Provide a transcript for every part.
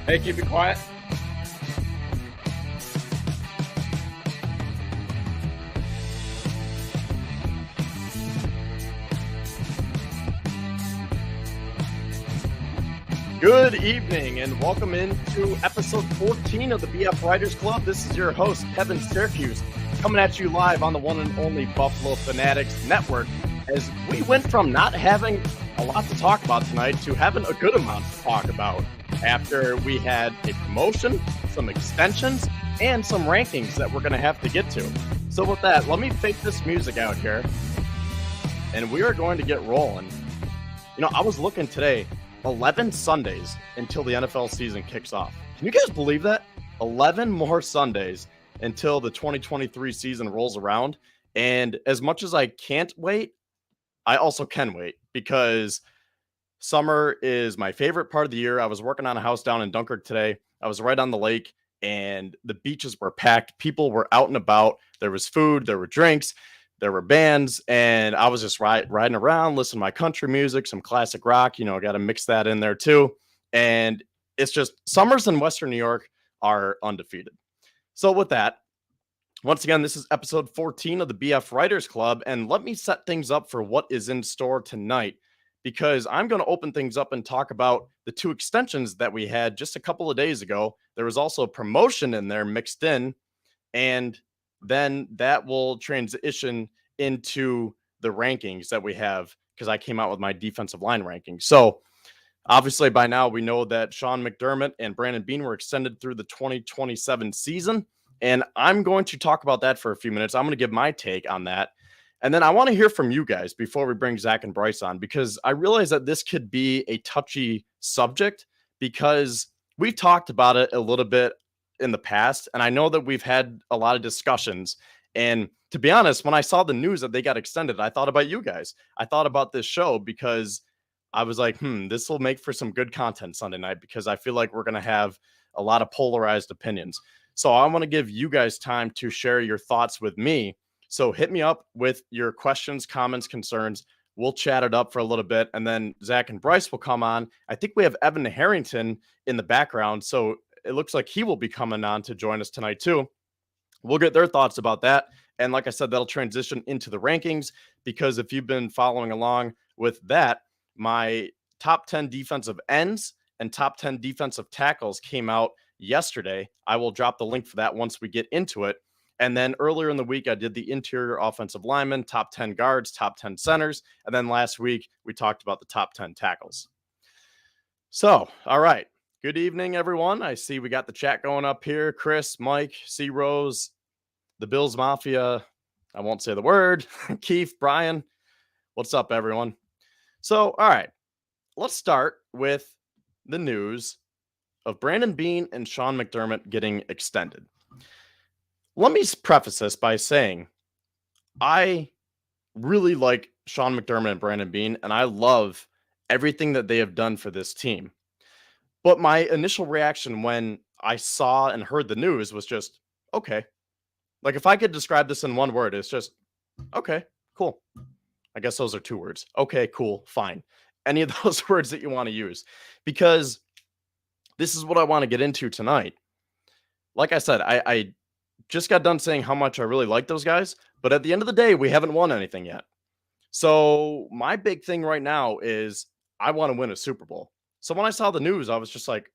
Hey, keep it quiet. Good evening and welcome into episode 14 of the BF Writers Club. This is your host, Kevin Syracuse, coming at you live on the one and only Buffalo Fanatics Network, as we went from not having a lot to talk about tonight to having a good amount to talk about after we had a promotion, some extensions, and some rankings that we're going to have to get to. So with that, let me fake this music out here, and we are going to get rolling. You know, I was looking today, 11 Sundays until the NFL season kicks off. Can you guys believe that? 11 more Sundays until the 2023 season rolls around. And as much as I can't wait, I also can wait, because summer is my favorite part of the year. I was working on a house down in Dunkirk today. I was right on the lake and the beaches were packed. People were out and about. There was food, there were drinks, there were bands, and I was just riding around, listening to my country music, some classic rock, got to mix that in there too. And it's just, summers in Western New York are undefeated. So with that, once again, this is episode 14 of the BF Writers Club, and let me set things up for what is in store tonight, because I'm going to open things up and talk about the two extensions that we had just a couple of days ago. There was also a promotion in there mixed in, and then that will transition into the rankings that we have, because I came out with my defensive line rankings. So obviously by now we know that Sean McDermott and Brandon Beane were extended through the 2027 season. And I'm going to talk about that for a few minutes. I'm going to give my take on that. And then I want to hear from you guys before we bring Zach and Bryce on, because I realize that this could be a touchy subject, because we've talked about it a little bit in the past, and I know that we've had a lot of discussions. And to be honest, when I saw the news that they got extended, I thought about you guys. I thought about this show, because I was like, this will make for some good content Sunday night, because I feel like we're going to have a lot of polarized opinions. So I want to give you guys time to share your thoughts with me. So hit me up with your questions, comments, concerns. We'll chat it up for a little bit, and then Zach and Bryce will come on. I think we have Evan Harrington in the background, so it looks like he will be coming on to join us tonight too. We'll get their thoughts about that. And like I said, that'll transition into the rankings, because if you've been following along with that, my top 10 defensive ends and top 10 defensive tackles came out yesterday. I will drop the link for that once we get into it. And then earlier in the week, I did the interior offensive linemen, top 10 guards, top 10 centers. And then last week, we talked about the top 10 tackles. So, all right. Good evening, everyone. I see we got the chat going up here. Chris, Mike, C. Rose, the Bills Mafia. I won't say the word. Keith, Brian. What's up, everyone? So, all right. Let's start with the news of Brandon Beane and Sean McDermott getting extended. Let me preface this by saying I really like Sean McDermott and Brandon Beane, and I love everything that they have done for this team. But my initial reaction when I saw and heard the news was just, okay. Like, if I could describe this in one word, it's just, okay, cool. I guess those are two words. Okay, cool, fine. Any of those words that you want to use. Because this is what I want to get into tonight. Like I said, I just got done saying how much I really like those guys. But at the end of the day, we haven't won anything yet. So my big thing right now is I want to win a Super Bowl. So when I saw the news, I was just like,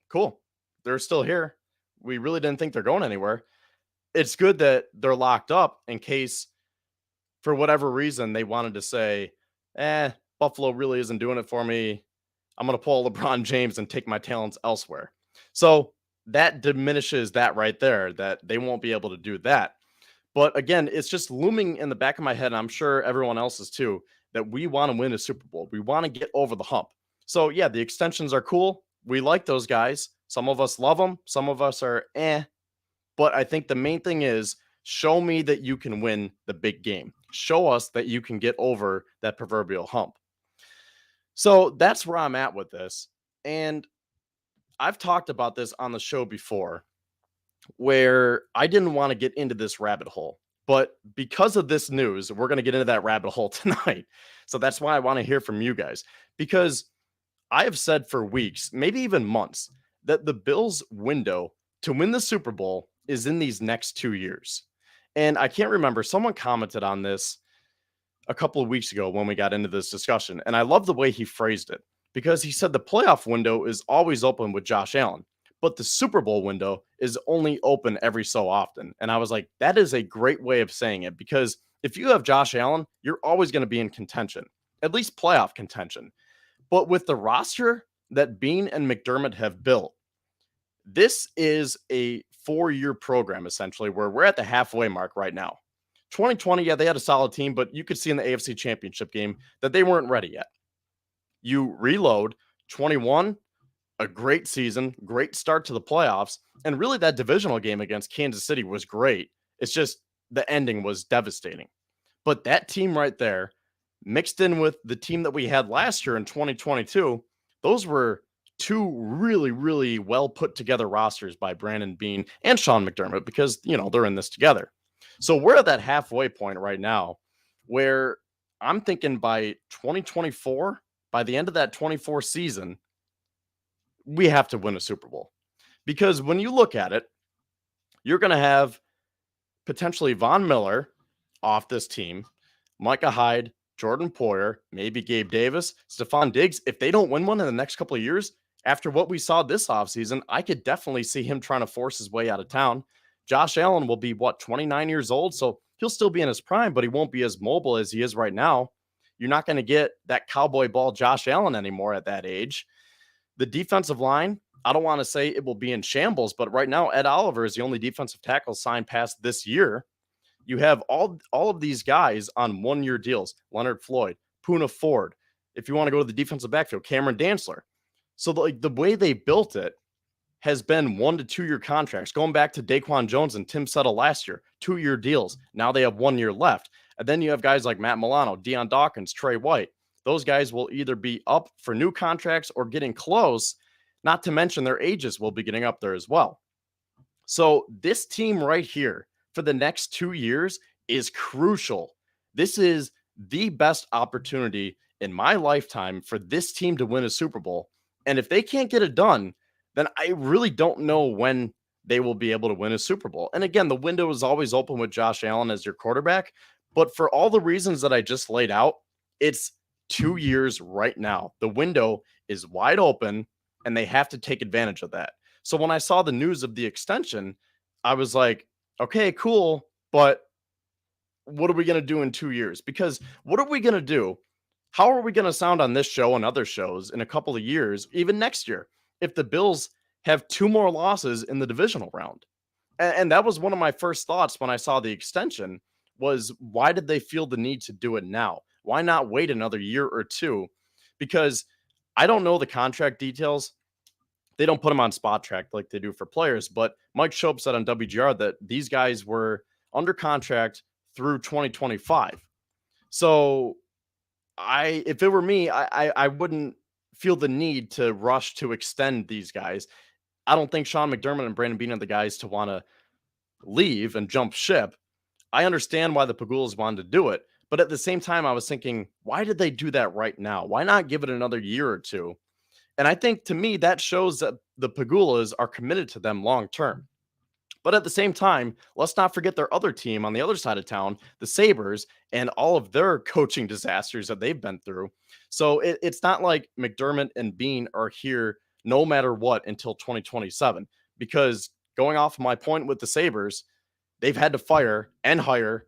cool, they're still here. We really didn't think they're going anywhere. It's good that they're locked up in case, for whatever reason, they wanted to say, Buffalo really isn't doing it for me. I'm going to pull LeBron James and take my talents elsewhere. So that diminishes that right there, that they won't be able to do that. But again, it's just looming in the back of my head, and I'm sure everyone else's too, that we want to win a Super Bowl. We want to get over the hump. So yeah, the extensions are cool. We like those guys. Some of us love them. Some of us are But I think the main thing is, show me that you can win the big game. Show us that you can get over that proverbial hump. So that's where I'm at with this. And I've talked about this on the show before, where I didn't want to get into this rabbit hole. But because of this news, we're going to get into that rabbit hole tonight. So that's why I want to hear from you guys. Because I have said for weeks, maybe even months, that the Bills' window to win the Super Bowl is in these next 2 years. And I can't remember, someone commented on this a couple of weeks ago when we got into this discussion. And I love the way he phrased it because he said the playoff window is always open with Josh Allen, but the Super Bowl window is only open every so often. And I was like, that is a great way of saying it because if you have Josh Allen, you're always going to be in contention, at least playoff contention. But with the roster that Beane and McDermott have built, this is a 4-year program essentially where we're at the halfway mark right now. 2020, yeah, they had a solid team, but you could see in the AFC Championship game that they weren't ready yet. You reload 21, a great season, great start to the playoffs, and really that divisional game against Kansas City was great. It's just the ending was devastating. But that team right there, mixed in with the team that we had last year in 2022, those were two really, really well put together rosters by Brandon Beane and Sean McDermott because, they're in this together. So we're at that halfway point right now where I'm thinking by 2024, by the end of that 24 season, we have to win a Super Bowl. Because when you look at it, you're going to have potentially Von Miller off this team, Micah Hyde, Jordan Poyer, maybe Gabe Davis, Stephon Diggs. If they don't win one in the next couple of years, after what we saw this offseason, I could definitely see him trying to force his way out of town. Josh Allen will be, 29 years old? So he'll still be in his prime, but he won't be as mobile as he is right now. You're not going to get that cowboy ball Josh Allen anymore at that age. The defensive line, I don't want to say it will be in shambles, but right now, Ed Oliver is the only defensive tackle signed past this year. You have all of these guys on 1-year deals. Leonard Floyd, Poona Ford. If you want to go to the defensive backfield, Cameron Dantzler. So the way they built it has been 1 to 2 year contracts, going back to Daquan Jones and Tim Settle last year, 2-year deals. Now they have 1 year left. And then you have guys like Matt Milano, Deion Dawkins, Trey White. Those guys will either be up for new contracts or getting close, not to mention their ages will be getting up there as well. So this team right here for the next 2 years is crucial. This is the best opportunity in my lifetime for this team to win a Super Bowl. And if they can't get it done, then I really don't know when they will be able to win a Super Bowl. And again, the window is always open with Josh Allen as your quarterback. But for all the reasons that I just laid out, it's 2 years right now. The window is wide open and they have to take advantage of that. So when I saw the news of the extension, I was like, okay, cool. But what are we going to do in 2 years? Because what are we going to do? How are we going to sound on this show and other shows in a couple of years, even next year, if the Bills have 2 more losses in the divisional round? And that was one of my first thoughts when I saw the extension was, why did they feel the need to do it now? Why not wait another year or two? Because I don't know the contract details. They don't put them on Spot Track like they do for players. But Mike Schopp said on WGR that these guys were under contract through 2025. So if it were me, I wouldn't feel the need to rush to extend these guys. I don't think Sean McDermott and Brandon Beane are the guys to want to leave and jump ship. I understand why the Pagulas wanted to do it. But at the same time, I was thinking, why did they do that right now? Why not give it another year or two? And I think to me, that shows that the Pagulas are committed to them long term. But at the same time, let's not forget their other team on the other side of town, the Sabres, and all of their coaching disasters that they've been through. So it's not like McDermott and Beane are here no matter what until 2027. Because going off my point with the Sabres, they've had to fire and hire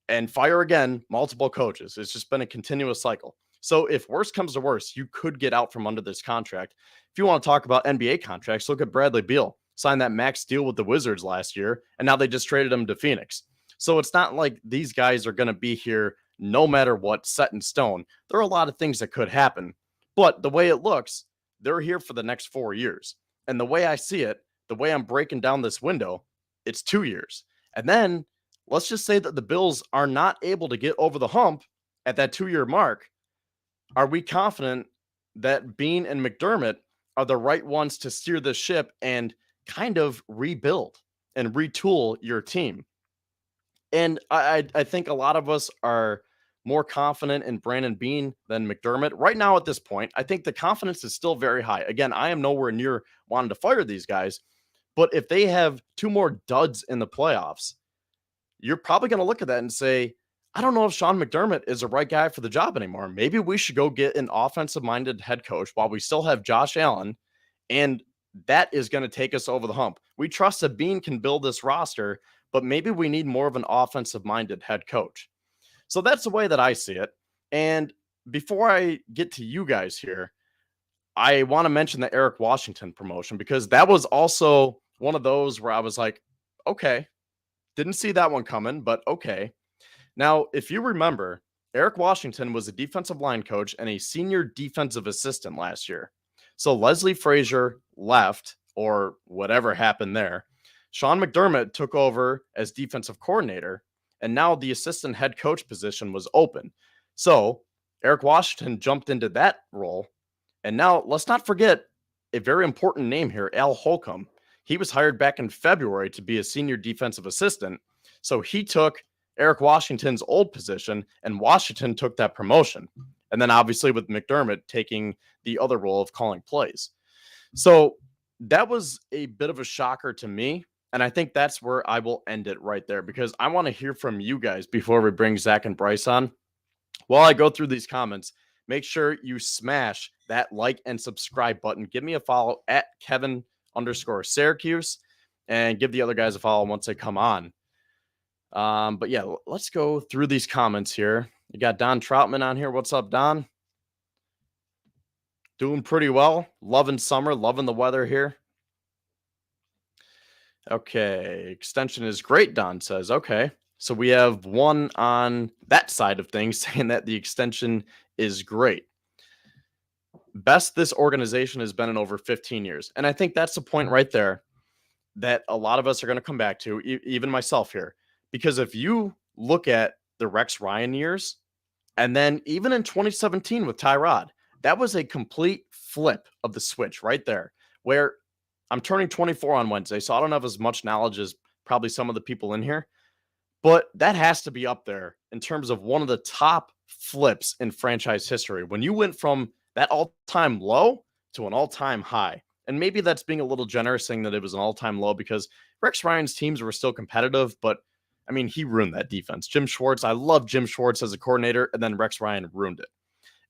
and fire again multiple coaches. It's just been a continuous cycle. So if worse comes to worse, you could get out from under this contract. If you want to talk about NBA contracts, look at Bradley Beal. Signed that max deal with the Wizards last year, and now they just traded him to Phoenix. So it's not like these guys are going to be here no matter what, set in stone. There are a lot of things that could happen, but the way it looks, they're here for the next 4 years. And the way I see it, the way I'm breaking down this window, it's 2 years. And then let's just say that the Bills are not able to get over the hump at that 2-year mark. Are we confident that Beane and McDermott are the right ones to steer the ship and kind of rebuild and retool your team? And I think a lot of us are more confident in Brandon Beane than McDermott. Right now at this point, I think the confidence is still very high. Again, I am nowhere near wanting to fire these guys, but if they have two more duds in the playoffs, you're probably going to look at that and say, I don't know if Sean McDermott is the right guy for the job anymore. Maybe we should go get an offensive-minded head coach while we still have Josh Allen, and that is going to take us over the hump. We trust that Beane can build this roster, but maybe we need more of an offensive-minded head coach. So that's the way that I see it. And before I get to you guys here, I want to mention the Eric Washington promotion, because that was also one of those where I was like, okay, didn't see that one coming, but okay. Now, if you remember, Eric Washington was a defensive line coach and a senior defensive assistant last year. So Leslie Frazier left, or whatever happened there. Sean McDermott took over as defensive coordinator, and now the assistant head coach position was open. So Eric Washington jumped into that role. And now let's not forget a very important name here, Al Holcomb. He was hired back in February to be a senior defensive assistant. So he took Eric Washington's old position, and Washington took that promotion. And then obviously with McDermott taking the other role of calling plays. So that was a bit of a shocker to me. And I think that's where I will end it right there, because I want to hear from you guys before we bring Zach and Bryce on. While I go through these comments, make sure you smash that like and subscribe button. Give me a follow at Kevin_Syracuse, and give the other guys a follow once they come on. But yeah, let's go through these comments here. You got Don Troutman on here. What's up, Don? Doing pretty well. Loving summer, loving the weather here. Okay, extension is great, Don says. Okay, so we have one on that side of things saying that the extension is great. Best this organization has been in over 15 years. And I think that's the point right there that a lot of us are going to come back to, even myself here. Because if you look at the Rex Ryan years, and then even in 2017 with Tyrod, that was a complete flip of the switch right there, where I'm turning 24 on Wednesday, so I don't have as much knowledge as probably some of the people in here, but that has to be up there in terms of one of the top flips in franchise history. When you went from that all-time low to an all-time high. And maybe that's being a little generous saying that it was an all-time low, because Rex Ryan's teams were still competitive, but I mean, he ruined that defense. Jim Schwartz, I love Jim Schwartz as a coordinator, and then Rex Ryan ruined it.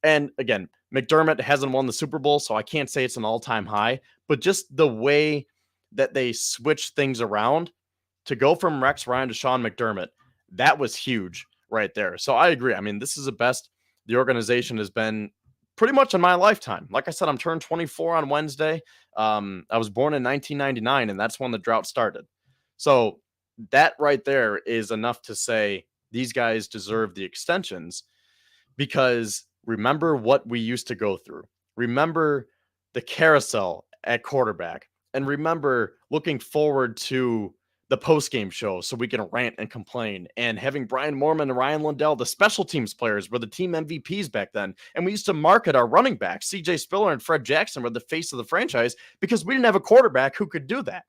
And again, McDermott hasn't won the Super Bowl, so I can't say it's an all-time high, but just the way that they switched things around to go from Rex Ryan to Sean McDermott, that was huge right there. So I agree. I mean, this is the best the organization has been pretty much in my lifetime. Like I said, I'm turned 24 on Wednesday. I was born in 1999, and that's when the drought started. So that right there is enough to say these guys deserve the extensions, because remember what we used to go through. Remember the carousel at quarterback, and remember looking forward to the post-game show so we can rant and complain, and having Brian Moorman and Ryan Lundell, the special teams players, were the team MVPs back then. And we used to market our running backs. CJ Spiller and Fred Jackson were the face of the franchise because we didn't have a quarterback who could do that.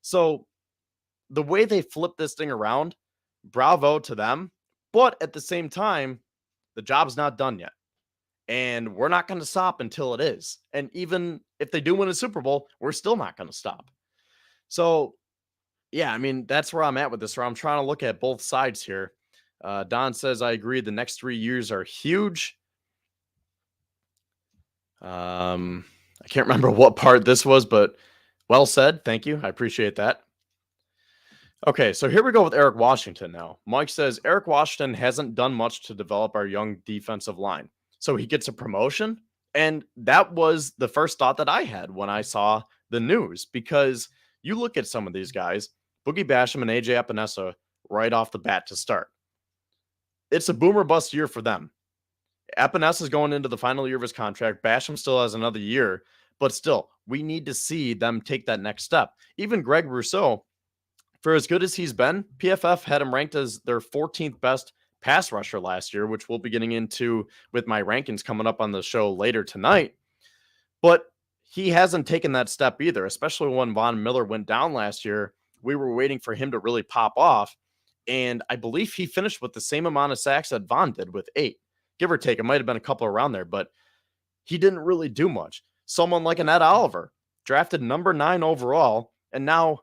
So the way they flipped this thing around, bravo to them. But at the same time, the job's not done yet. And we're not going to stop until it is. And even if they do win a Super Bowl, we're still not going to stop. So, yeah, I mean, that's where I'm at with this, where I'm trying to look at both sides here. Don says, I agree. The next 3 years are huge. I can't remember what part this was, but well said. Thank you. I appreciate that. Okay, so here we go with Eric Washington now. Mike says, Eric Washington hasn't done much to develop our young defensive line. So he gets a promotion? And that was the first thought that I had when I saw the news, because you look at some of these guys, Boogie Basham and AJ Epinesa, right off the bat to start. It's a boomer bust year for them. Epinesa is going into the final year of his contract. Basham still has another year, but still, we need to see them take that next step. Even Greg Rousseau, for as good as he's been, PFF had him ranked as their 14th best pass rusher last year, which we'll be getting into with my rankings coming up on the show later tonight. But he hasn't taken that step either, especially when Von Miller went down last year. We were waiting for him to really pop off. And I believe he finished with the same amount of sacks that Von did with 8, give or take. It might have been a couple around there, but he didn't really do much. Someone like an Ed Oliver, drafted number 9 overall, and now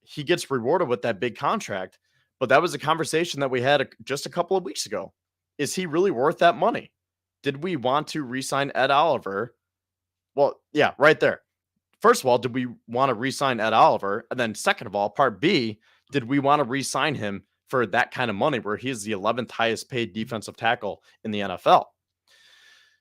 he gets rewarded with that big contract. But that was a conversation that we had just a couple of weeks ago. Is he really worth that money? Did we want to re-sign Ed Oliver? Well, yeah, right there. First of all, did we want to re-sign Ed Oliver? And then second of all, part B, did we want to re-sign him for that kind of money where he's the 11th highest paid defensive tackle in the NFL?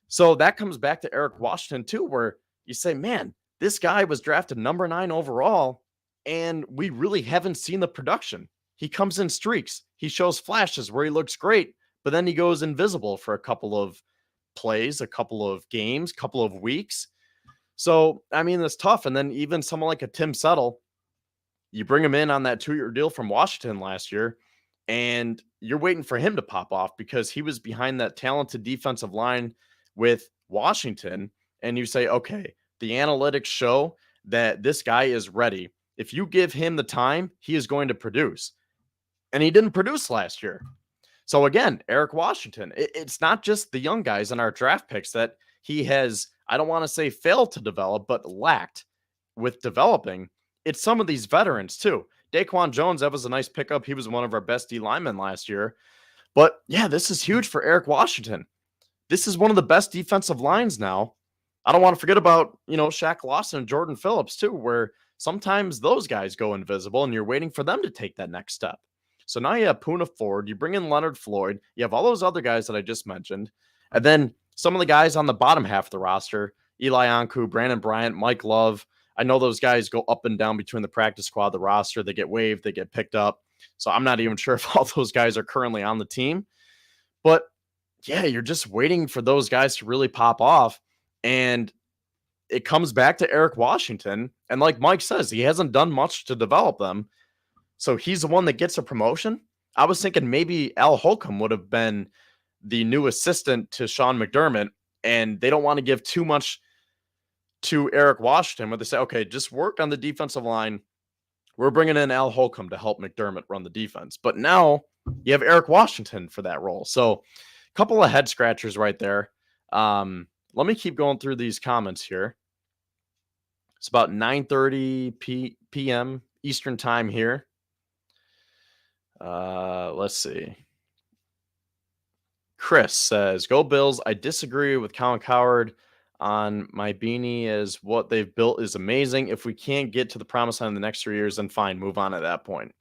So that comes back to Eric Washington too, where you say, man, this guy was drafted number 9 overall, and we really haven't seen the production. He comes in streaks. He shows flashes where he looks great, but then he goes invisible for a couple of plays, a couple of games, couple of weeks. So, I mean, it's tough. And then even someone like a Tim Settle, you bring him in on that 2-year deal from Washington last year, and you're waiting for him to pop off because he was behind that talented defensive line with Washington. And you say, okay, the analytics show that this guy is ready. If you give him the time, he is going to produce. And he didn't produce last year. So again, Eric Washington, it's not just the young guys in our draft picks that he has, I don't want to say failed to develop, but lacked with developing. It's some of these veterans too. Daquan Jones, that was a nice pickup. He was one of our best D linemen last year. But yeah, this is huge for Eric Washington. This is one of the best defensive lines now. I don't want to forget about, Shaq Lawson and Jordan Phillips too, where sometimes those guys go invisible and you're waiting for them to take that next step. So now you have Poona Ford, you bring in Leonard Floyd, you have all those other guys that I just mentioned, and then some of the guys on the bottom half of the roster, Eli Anku, Brandon Bryant, Mike Love. I know those guys go up and down between the practice squad, the roster. They get waived, they get picked up. So I'm not even sure if all those guys are currently on the team. But yeah, you're just waiting for those guys to really pop off. And it comes back to Eric Washington. And like Mike says, he hasn't done much to develop them. So he's the one that gets a promotion. I was thinking maybe Al Holcomb would have been the new assistant to Sean McDermott, and they don't want to give too much to Eric Washington, where they say, okay, just work on the defensive line. We're bringing in Al Holcomb to help McDermott run the defense. But now you have Eric Washington for that role. So a couple of head scratchers right there. Let me keep going through these comments here. It's about 9:30 p.m. Eastern time here. Let's see. Chris says, go Bills. I disagree with Colin Cowherd on my beanie as what they've built is amazing. If we can't get to the promised land in the next 3 years, then fine, move on at that point.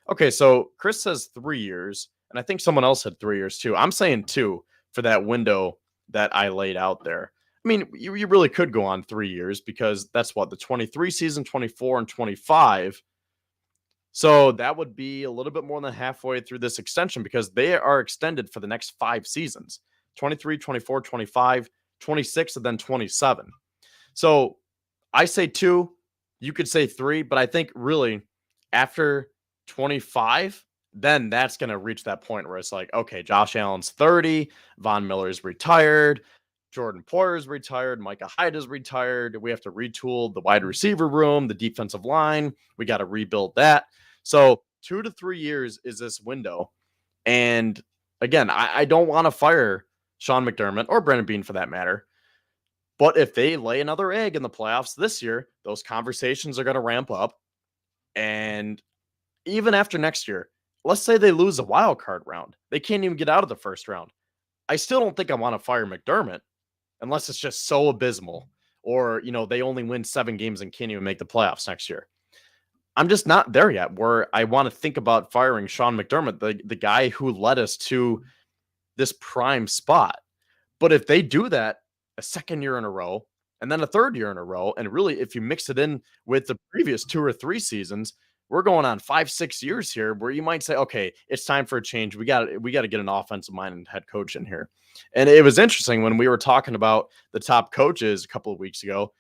Okay, so Chris says 3 years, and I think someone else said 3 years too. I'm saying 2 for that window that I laid out there. I mean, you really could go on 3 years because that's what, the 23 season, 24, and 25. So that would be a little bit more than halfway through this extension because they are extended for the next 5 seasons, 23, 24, 25, 26, and then 27. So I say 2, you could say 3, but I think really after 25, then that's going to reach that point where it's like, okay, Josh Allen's 30, Von Miller's retired, Jordan Poyer's retired, Micah Hyde is retired. We have to retool the wide receiver room, the defensive line. We got to rebuild that. So 2 to 3 years is this window. And again, I don't want to fire Sean McDermott or Brandon Beane for that matter. But if they lay another egg in the playoffs this year, those conversations are going to ramp up. And even after next year, let's say they lose a wild card round. They can't even get out of the first round. I still don't think I want to fire McDermott unless it's just so abysmal or, they only win 7 games and can't even make the playoffs next year. I'm just not there yet where I want to think about firing Sean McDermott, the guy who led us to this prime spot. But if they do that a second year in a row and then a third year in a row, and really if you mix it in with the previous 2 or 3 seasons, we're going on 5-6 years here where you might say, okay, it's time for a change. We got to get an offensive minded head coach in here. And it was interesting when we were talking about the top coaches a couple of weeks ago,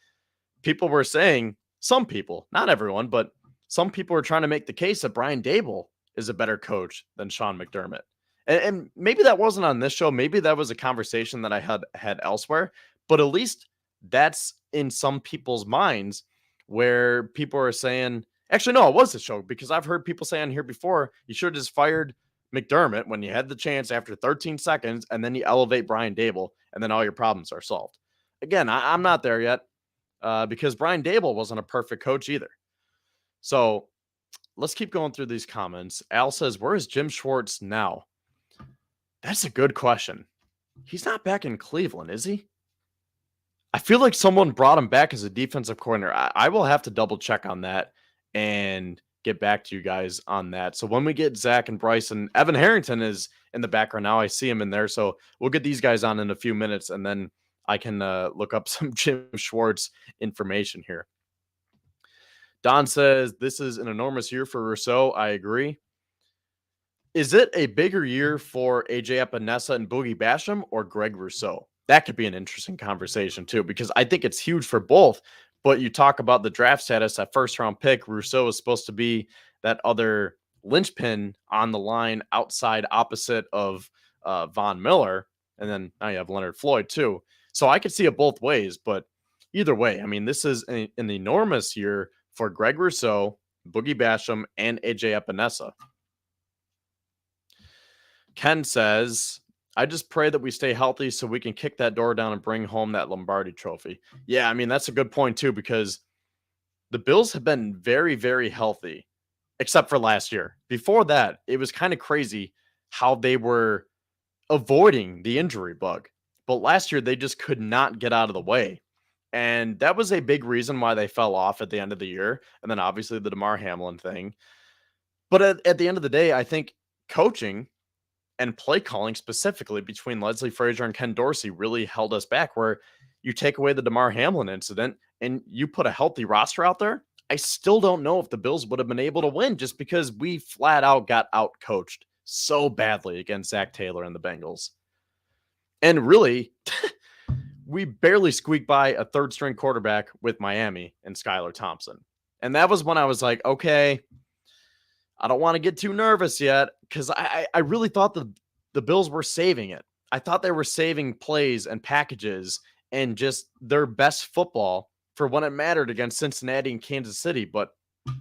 people were saying, some people, not everyone, but some people were trying to make the case that Brian Daboll is a better coach than Sean McDermott. And maybe that wasn't on this show. Maybe that was a conversation that I had elsewhere, but at least that's in some people's minds where people are saying, Actually, no, it was a show because I've heard people say on here before, you should have just fired McDermott when you had the chance after 13 seconds, and then you elevate Brian Dable, and then all your problems are solved. Again, I'm not there yet because Brian Dable wasn't a perfect coach either. So let's keep going through these comments. Al says, where is Jim Schwartz now? That's a good question. He's not back in Cleveland, is he? I feel like someone brought him back as a defensive coordinator. I will have to double check on that and get back to you guys on that. So when we get Zach and Bryce and Evan Harrington is in the background now, I see him in there. So we'll get these guys on in a few minutes, and then I can look up some Jim Schwartz information here. Don says, this is an enormous year for Rousseau. I agree. Is it a bigger year for AJ Epinesa and Boogie Basham or Greg Rousseau? That could be an interesting conversation too, because I think it's huge for both. But you talk about the draft status, that first round pick, Rousseau is supposed to be that other linchpin on the line outside opposite of Von Miller. And then now you have Leonard Floyd too. So I could see it both ways. But either way, I mean, this is an enormous year for Greg Rousseau, Boogie Basham, and AJ Epinesa. Ken says, I just pray that we stay healthy so we can kick that door down and bring home that Lombardi trophy. Yeah, I mean, that's a good point too, because the Bills have been very, very healthy, except for last year. Before that, it was kind of crazy how they were avoiding the injury bug. But last year, they just could not get out of the way. And that was a big reason why they fell off at the end of the year. And then obviously the DeMar Hamlin thing. But at the end of the day, I think coaching and play calling specifically between Leslie Frazier and Ken Dorsey really held us back, where you take away the DeMar Hamlin incident and you put a healthy roster out there. I still don't know if the Bills would have been able to win just because we flat out got out coached so badly against Zach Taylor and the Bengals. And really, we barely squeaked by a third string quarterback with Miami and Skylar Thompson. And that was when I was like, okay, I don't want to get too nervous yet, because I really thought the Bills were saving it. I thought they were saving plays and packages and just their best football for when it mattered against Cincinnati and Kansas City. But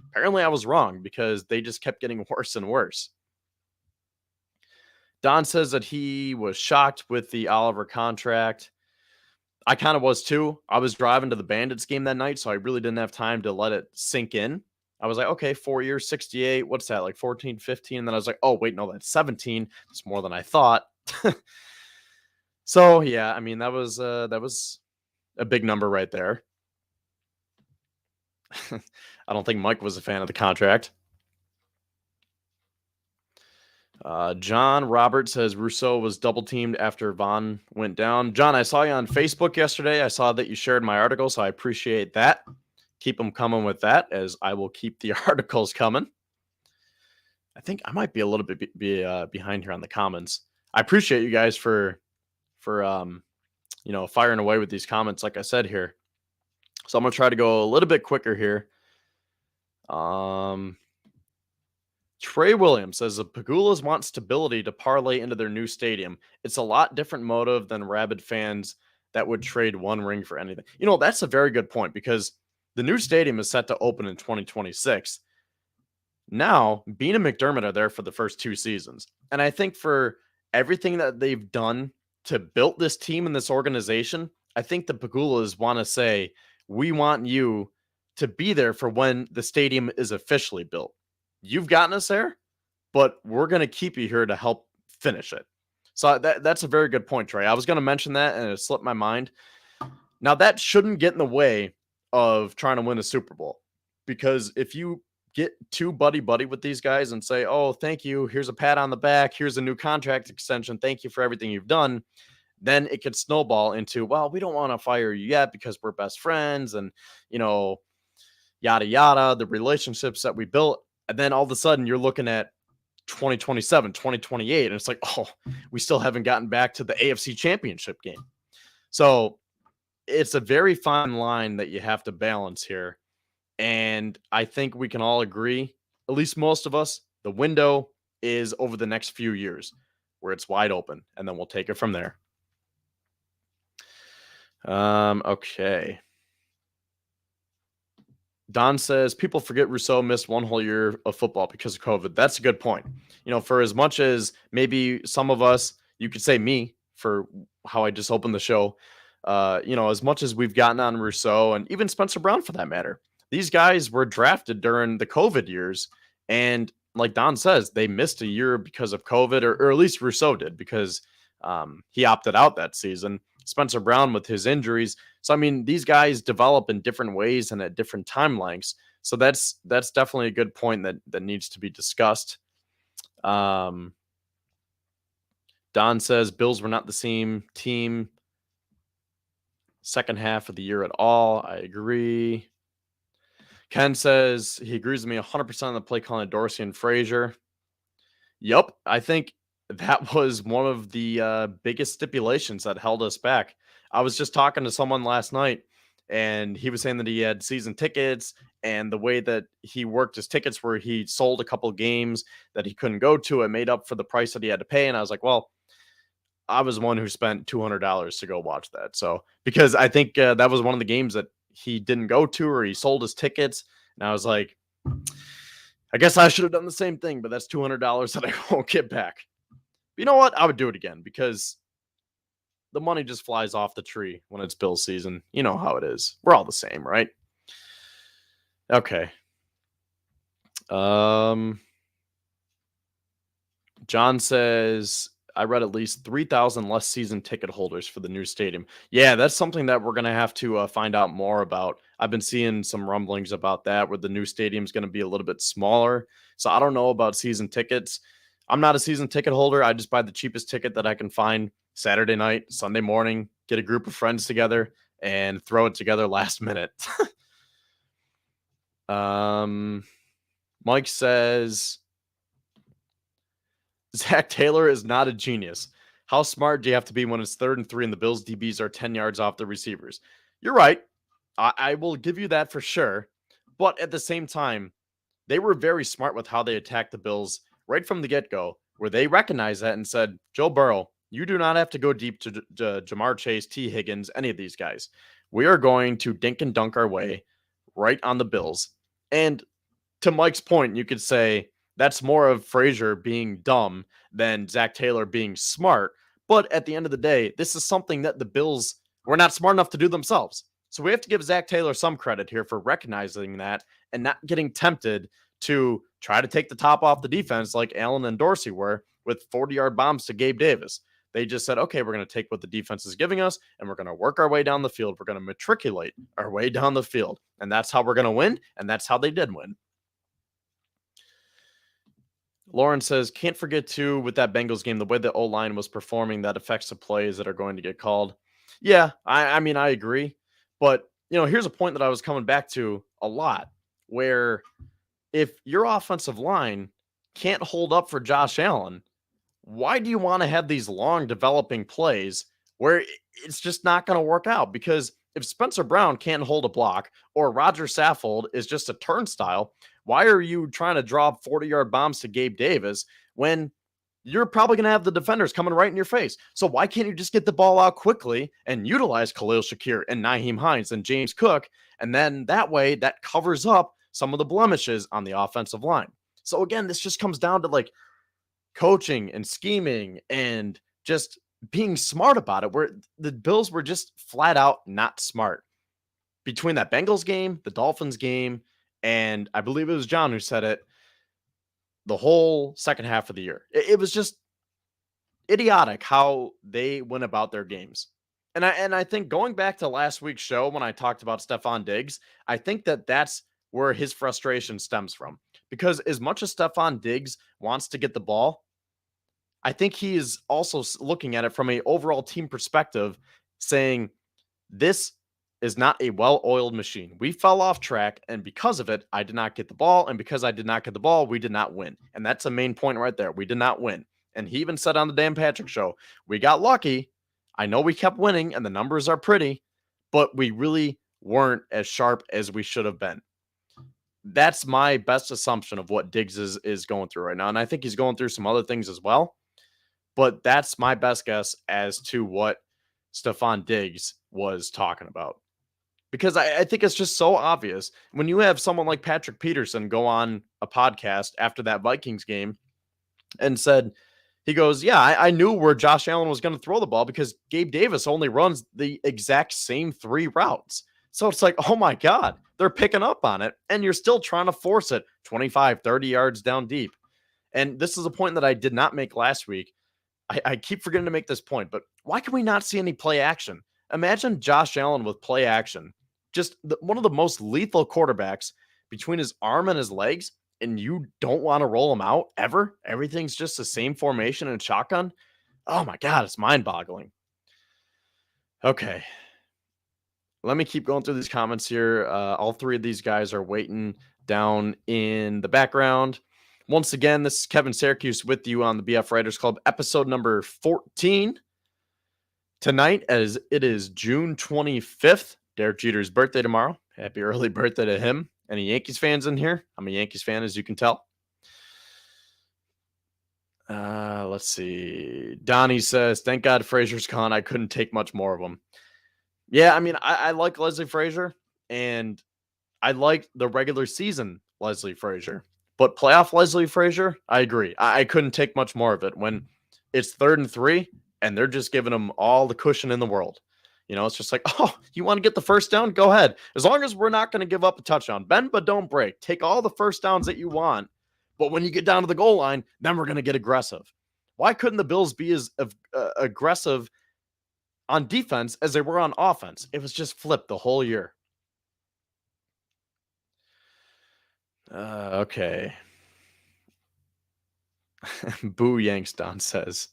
apparently I was wrong, because they just kept getting worse and worse. Don says that he was shocked with the Oliver contract. I kind of was too. I was driving to the Bandits game that night, so I really didn't have time to let it sink in. I was like, okay, 4 years, 68. What's that? Like 14, 15. And then I was like, oh, wait, no, that's 17. It's more than I thought. So, yeah, I mean, that was a big number right there. I don't think Mike was a fan of the contract. John Robert says Rousseau was double teamed after Vaughn went down. John, I saw you on Facebook yesterday. I saw that you shared my article, so I appreciate that. Keep them coming with that, as I will keep the articles coming. I think I might be a little bit behind here on the comments. I appreciate you guys for firing away with these comments, like I said here. So I'm going to try to go a little bit quicker here. Trey Williams says the Pagulas want stability to parlay into their new stadium. It's a lot different motive than rabid fans that would trade one ring for anything. You know, that's a very good point, because the new stadium is set to open in 2026. Now, Beane and McDermott are there for the first 2 seasons. And I think for everything that they've done to build this team and this organization, I think the Pagulas want to say, we want you to be there for when the stadium is officially built. You've gotten us there, but we're going to keep you here to help finish it. So that's a very good point, Trey. I was going to mention that, and it slipped my mind. Now, that shouldn't get in the way of trying to win a Super Bowl, because if you get too buddy-buddy with these guys and say, oh, thank you, here's a pat on the back, here's a new contract extension, thank you for everything you've done, then it could snowball into, well, we don't want to fire you yet because we're best friends and, yada, yada, the relationships that we built. And then all of a sudden you're looking at 2027, 2028, and it's like, oh, we still haven't gotten back to the AFC Championship game. So it's a very fine line that you have to balance here. And I think we can all agree, at least most of us, the window is over the next few years where it's wide open, and then we'll take it from there. Okay. Don says people forget Rousseau missed one whole year of football because of COVID. That's a good point. For as much as maybe some of us, you could say me for how I just opened the show, as much as we've gotten on Rousseau and even Spencer Brown for that matter, these guys were drafted during the COVID years. And like Don says, they missed a year because of COVID, or at least Rousseau did because he opted out that season. Spencer Brown with his injuries. So I mean, these guys develop in different ways and at different time lengths. So that's definitely a good point that needs to be discussed. Don says Bills were not the same team second half of the year at all. I agree. Ken says he agrees with me 100% on the play calling of Dorsey and Frazier. Yep, I think that was one of the biggest stipulations that held us back. I was just talking to someone last night, and he was saying that he had season tickets, and the way that he worked his tickets where he sold a couple games that he couldn't go to, it made up for the price that he had to pay. And I was like, well, I was one who spent $200 to go watch that. So, because I think that was one of the games that he didn't go to, or he sold his tickets. And I was like, I guess I should have done the same thing, but that's $200 that I won't get back. But you know what? I would do it again because the money just flies off the tree when it's Bills season. You know how it is. We're all the same, right? Okay. John says, I read at least 3,000 less season ticket holders for the new stadium. Yeah, that's something that we're going to have to find out more about. I've been seeing some rumblings about that, where the new stadium is going to be a little bit smaller. So I don't know about season tickets. I'm not a season ticket holder. I just buy the cheapest ticket that I can find Saturday night, Sunday morning, get a group of friends together and throw it together last minute. Mike says, Zach Taylor is not a genius. How smart do you have to be when it's 3rd and 3 and the Bills DBs are 10 yards off the receivers? You're right. I will give you that for sure. But at the same time, they were very smart with how they attacked the Bills right from the get-go, where they recognized that and said, Joe Burrow, you do not have to go deep to Jamar Chase, T. Higgins, any of these guys. We are going to dink and dunk our way right on the Bills. And to Mike's point, you could say that's more of Frazier being dumb than Zach Taylor being smart. But at the end of the day, this is something that the Bills were not smart enough to do themselves. So we have to give Zach Taylor some credit here for recognizing that and not getting tempted to try to take the top off the defense like Allen and Dorsey were with 40-yard bombs to Gabe Davis. They just said, okay, we're going to take what the defense is giving us and we're going to work our way down the field. We're going to matriculate our way down the field. And that's how we're going to win. And that's how they did win. Lauren says, can't forget too, with that Bengals game, the way the O-line was performing, that affects the plays that are going to get called. Yeah, I mean, I agree. But, here's a point that I was coming back to a lot, where if your offensive line can't hold up for Josh Allen, why do you want to have these long developing plays where it's just not going to work out? Because if Spencer Brown can't hold a block or Roger Saffold is just a turnstile, why are you trying to draw 40-yard bombs to Gabe Davis when you're probably going to have the defenders coming right in your face? So why can't you just get the ball out quickly and utilize Khalil Shakir and Nyheim Hines and James Cook? And then that way that covers up some of the blemishes on the offensive line. So again, this just comes down to like coaching and scheming and just being smart about it, where the Bills were just flat out not smart. Between that Bengals game, the Dolphins game, and I believe it was John who said it, the whole second half of the year. It was just idiotic how they went about their games. And I think going back to last week's show when I talked about Stephon Diggs, I think that that's where his frustration stems from. Because as much as Stephon Diggs wants to get the ball, I think he is also looking at it from an overall team perspective, saying this is not a well-oiled machine. We fell off track, and because of it, I did not get the ball, and because I did not get the ball, we did not win. And that's a main point right there. We did not win. And he even said on the Dan Patrick show, we got lucky. I know we kept winning, and the numbers are pretty, but we really weren't as sharp as we should have been. That's my best assumption of what Diggs is going through right now. And I think he's going through some other things as well. But that's my best guess as to what Stephon Diggs was talking about. because I think it's just so obvious when you have someone like Patrick Peterson go on a podcast after that Vikings game and said, he goes, yeah, I knew where Josh Allen was going to throw the ball because Gabe Davis only runs the exact same 3 routes. So it's like, oh my God, they're picking up on it, and you're still trying to force it 25, 30 yards down deep. And this is a point that I did not make last week. I keep forgetting to make this point, but why can we not see any play action? Imagine Josh Allen with play action. Just one of the most lethal quarterbacks between his arm and his legs, and you don't want to roll him out ever? Everything's just the same formation and shotgun? Oh my God, it's mind-boggling. Okay. Let me keep going through these comments here. All 3 of these guys are waiting down in the background. Once again, this is Kevin Syracuse with you on the BF Writers Club, episode number 14. Tonight, as it is June 25th, Derek Jeter's birthday tomorrow. Happy early birthday to him. Any Yankees fans in here? I'm a Yankees fan, as you can tell. Let's see. Donnie says, thank God Frazier's gone. I couldn't take much more of him. Yeah, I mean, I like Leslie Frazier, and I like the regular season Leslie Frazier. But playoff Leslie Frazier, I agree. I couldn't take much more of it when it's 3rd and 3, and they're just giving him all the cushion in the world. You know, it's just like, oh, you want to get the first down? Go ahead. As long as we're not going to give up a touchdown. Bend but don't break. Take all the first downs that you want. But when you get down to the goal line, then we're going to get aggressive. Why couldn't the Bills be as aggressive on defense as they were on offense? It was just flipped the whole year. Okay. Boo Yanks, Don says.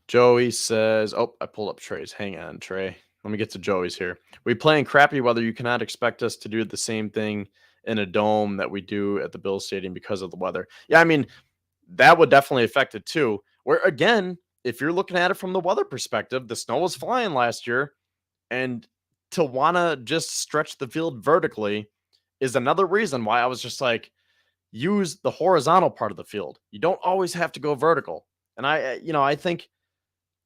Joey says, oh, I pulled up Trey's. Hang on, Trey. Let me get to Joey's here. We playing crappy weather. You cannot expect us to do the same thing in a dome that we do at the Bills Stadium because of the weather. Yeah, I mean, that would definitely affect it too. Where, again, if you're looking at it from the weather perspective, the snow was flying last year, and to want to just stretch the field vertically is another reason why I was just like, use the horizontal part of the field. You don't always have to go vertical. And I think,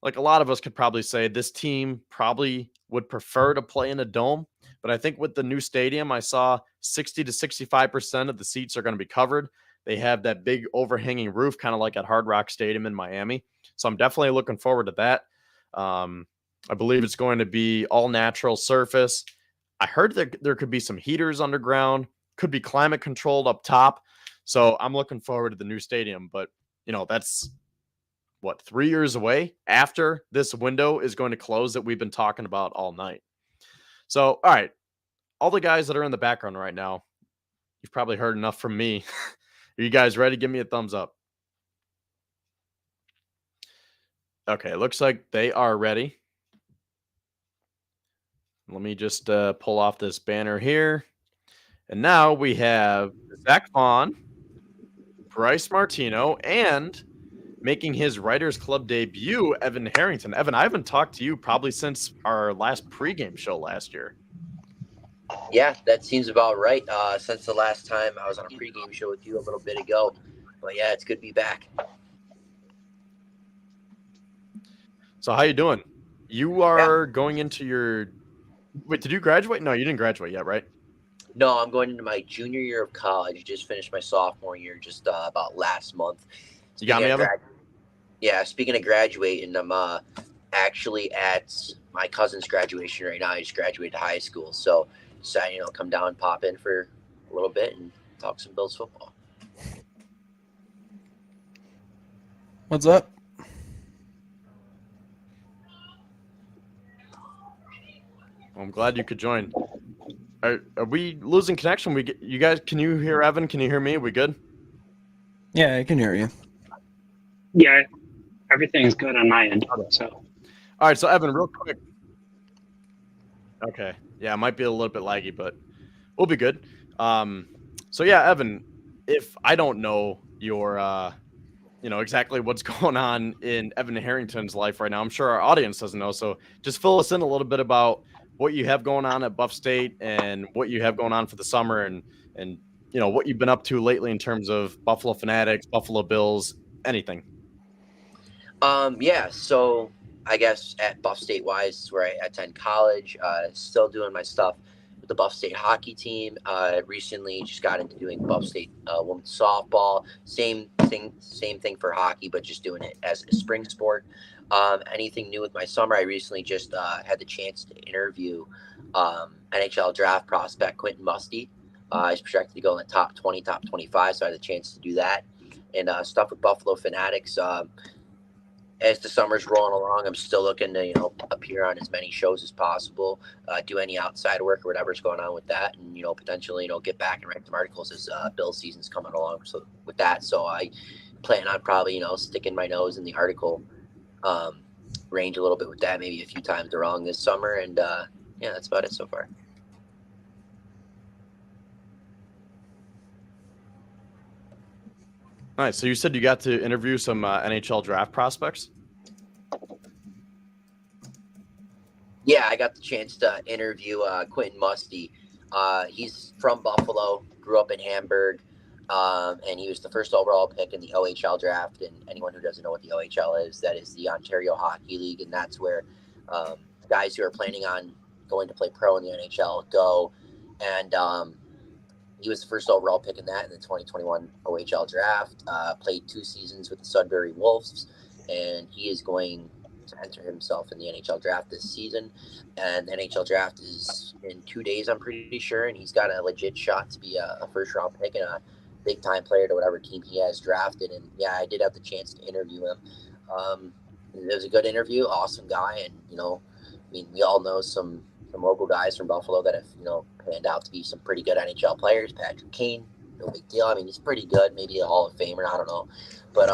like, a lot of us could probably say this team probably would prefer to play in a dome. But I think with the new stadium, I saw 60 to 65% of the seats are going to be covered. They have that big overhanging roof, kind of like at Hard Rock Stadium in Miami. So I'm definitely looking forward to that. I believe it's going to be all natural surface. I heard that there could be some heaters underground, could be climate controlled up top. So I'm looking forward to the new stadium. But, that's 3 years away after this window is going to close that we've been talking about all night. So, all right, all the guys that are in the background right now, you've probably heard enough from me. Are you guys ready? Give me a thumbs up. Okay, looks like they are ready. Let me just pull off this banner here. And now we have Zach Vaughn, Bryce Martino, and making his Writers Club debut, Evan Harrington. Evan, I haven't talked to you probably since our last pregame show last year. Yeah, that seems about right. Since the last time I was on a pregame show with you a little bit ago. But yeah, it's good to be back. So how you doing? You are going into your... Wait, did you graduate? No, you didn't graduate yet, right? No, I'm going into my junior year of college. I just finished my sophomore year just about last month. You got me, Evan? Yeah, speaking of graduating, I'm actually at my cousin's graduation right now. I just graduated high school, so decided, come down and pop in for a little bit and talk some Bills football. What's up? Well, I'm glad you could join. Are we losing connection? You guys, can you hear Evan? Can you hear me? We good? Yeah, I can hear you. Yeah, everything's good on my end. So, all right. So Evan, real quick. Okay. Yeah, it might be a little bit laggy, but we'll be good. So yeah, Evan, if I don't know your, exactly what's going on in Evan Harrington's life right now, I'm sure our audience doesn't know. So just fill us in a little bit about what you have going on at Buff State and what you have going on for the summer and what you've been up to lately in terms of Buffalo Fanatics, Buffalo Bills, anything. Yeah, so I guess at Buff State Wise, where I attend college, still doing my stuff with the Buff State hockey team. Recently just got into doing Buff State women's softball. Same thing for hockey, but just doing it as a spring sport. Anything new with my summer? I recently just had the chance to interview NHL draft prospect Quentin Musty. He's projected to go in the top 20, top 25, so I had the chance to do that. And stuff with Buffalo Fanatics. As the summer's rolling along, I'm still looking to, appear on as many shows as possible, do any outside work or whatever's going on with that, and, potentially, get back and write some articles as Bill season's coming along. So with that, so I plan on probably, sticking my nose in the article range a little bit with that, maybe a few times around this summer. And yeah, that's about it so far. Nice. So you said you got to interview some NHL draft prospects? Yeah, I got the chance to interview Quentin Musty. He's from Buffalo, grew up in Hamburg, and he was the first overall pick in the OHL draft. And anyone who doesn't know what the OHL is, that is the Ontario Hockey League, and that's where guys who are planning on going to play pro in the NHL go. And he was the first overall pick in that in the 2021 OHL draft. Played 2 seasons with the Sudbury Wolves, and he is going to enter himself in the NHL draft this season. And the NHL draft is in 2 days, I'm pretty sure, and he's got a legit shot to be a first-round pick and a big-time player to whatever team he has drafted. And, yeah, I did have the chance to interview him. It was a good interview, awesome guy, and, we all know some local guys from Buffalo that have, panned out to be some pretty good NHL players. Patrick Kane, no big deal. He's pretty good, maybe a Hall of Famer, I don't know. But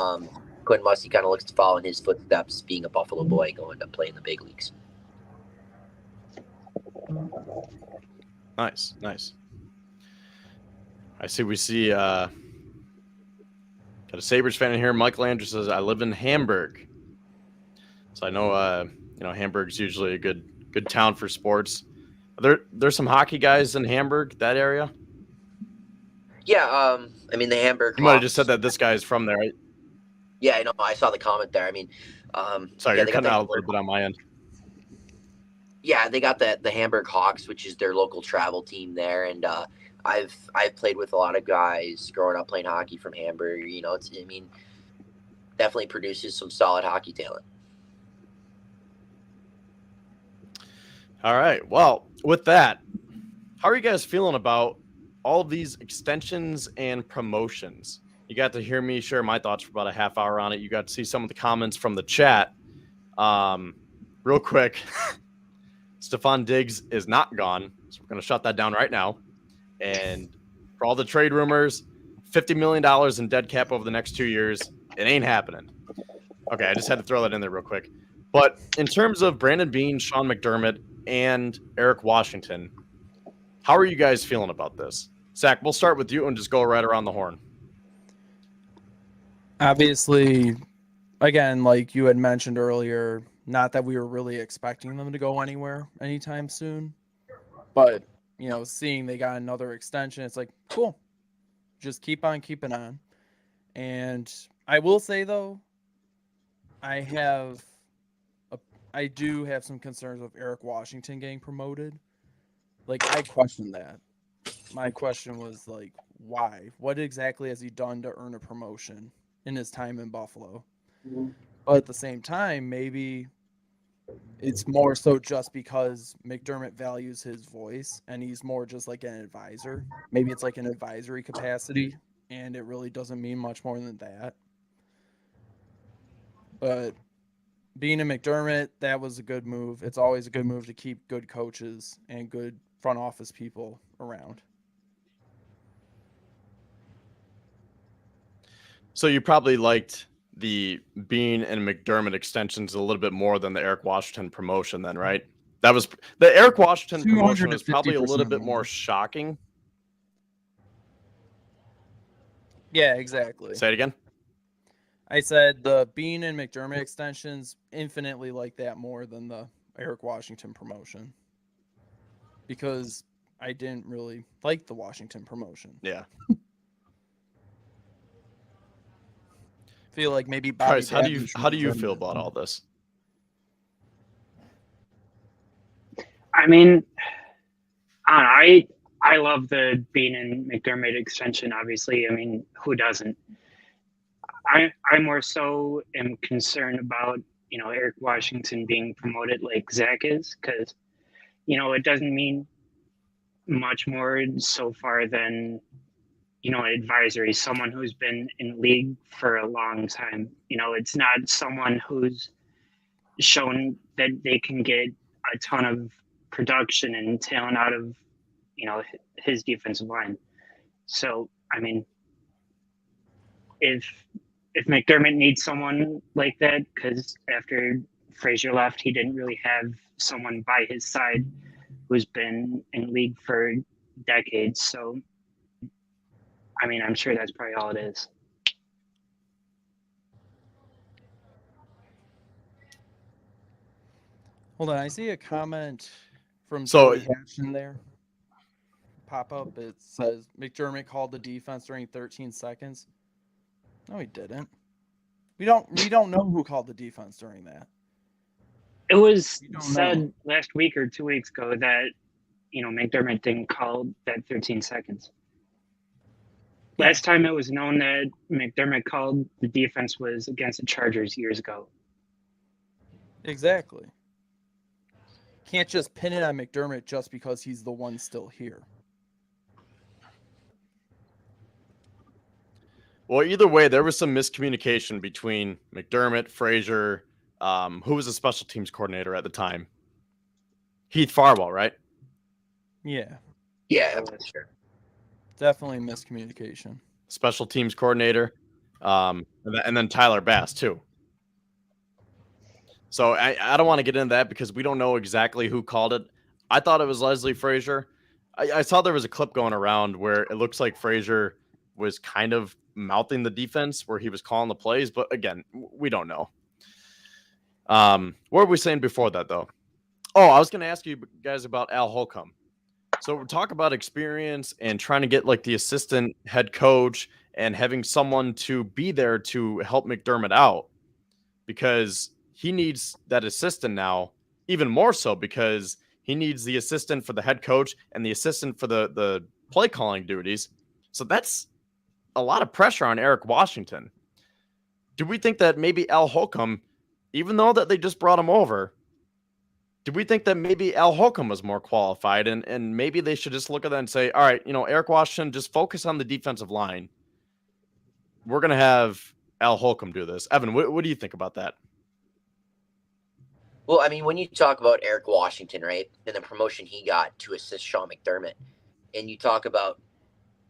Quentin Musty kind of looks to follow in his footsteps, being a Buffalo boy going to play in the big leagues. Nice. I see. We see got a Sabres fan in here. Michael Andrews says, "I live in Hamburg," so I know Hamburg's usually a good town for sports. There's some hockey guys in Hamburg, that area. Yeah, the Hamburg. You might have just said that this guy is from there, right? Yeah, I know. I saw the comment there. Sorry, you're cutting out a little bit on my end. Yeah, they got the Hamburg Hawks, which is their local travel team there, and I've played with a lot of guys growing up playing hockey from Hamburg. Definitely produces some solid hockey talent. All right. Well, with that, how are you guys feeling about all of these extensions and promotions? You got to hear me share my thoughts for about a half hour on it. You got to see some of the comments from the chat. Real quick, Stephon Diggs is not gone, so we're going to shut that down right now. And for all the trade rumors, $50 million in dead cap over the next 2 years, it ain't happening. Okay, I just had to throw that in there real quick. But in terms of Brandon Beane, Sean McDermott, and Eric Washington, how are you guys feeling about this? Zach, we'll start with you and just go right around the horn. Obviously, again, like you had mentioned earlier, not that we were really expecting them to go anywhere anytime soon, but, seeing they got another extension, it's like, cool, just keep on keeping on. And I will say, though, I do have some concerns with Eric Washington getting promoted. I questioned that. My question was, why? What exactly has he done to earn a promotion in his time in Buffalo? Mm-hmm. But at the same time, maybe it's more so just because McDermott values his voice and he's more just like an advisor. Maybe it's like an advisory capacity, and it really doesn't mean much more than that. But Beane McDermott, that was a good move. It's always a good move to keep good coaches and good front office people around. So you probably liked the Beane and McDermott extensions a little bit more than the Eric Washington promotion then, right? That was the Eric Washington promotion was probably a little bit more shocking. Yeah, exactly. Say it again. I said the Beane and McDermott extensions infinitely like that more than the Eric Washington promotion, because I didn't really like the Washington promotion. Yeah. Feel like maybe Bryce, how do you feel about all this? I mean, I love the Beane and McDermott extension. Obviously, I mean, who doesn't? I more so am concerned about Eric Washington being promoted like Zach is, because it doesn't mean much more so far than an advisory, someone who's been in league for a long time. It's not someone who's shown that they can get a ton of production and talent out of his defensive line. So I mean, if McDermott needs someone like that, because after Frazier left, he didn't really have someone by his side who's been in league for decades. So I mean, I'm sure that's probably all it is. Hold on, I see a comment from So- Joey Hatch in there. Pop up. It says McDermott called the defense during 13 seconds. No, he didn't. We don't know who called the defense during that. It was We don't said know. last week or 2 weeks ago that McDermott didn't call that 13 seconds. Last time it was known that McDermott called the defense was against the Chargers years ago. Exactly. Can't just pin it on McDermott just because he's the one still here. Well, either way, there was some miscommunication between McDermott, Frazier, who was the special teams coordinator at the time? Heath Farwell, right? Yeah, Yeah, sure. definitely miscommunication. Special teams coordinator, and then Tyler Bass too. So I don't want to get into that because we don't know exactly who called it. I thought it was Leslie Frazier. I saw there was a clip going around where it looks like Frazier was kind of mouthing the defense where he was calling the plays, but again, we don't know. What were we saying before that though? Oh, I was going to ask you guys about Al Holcomb. So we're talking about experience and trying to get like the assistant head coach and having someone to be there to help McDermott out because he needs that assistant now, even more so because he needs the assistant for the head coach and the assistant for the play calling duties. So that's a lot of pressure on Eric Washington. Do we think that maybe Al Holcomb, even though that they just brought him over, do we think that maybe Al Holcomb was more qualified and maybe they should just look at that and say, all right, Eric Washington, just focus on the defensive line. We're going to have Al Holcomb do this. Evan, what do you think about that? Well, I mean, when you talk about Eric Washington, right, and the promotion he got to assist Sean McDermott, and you talk about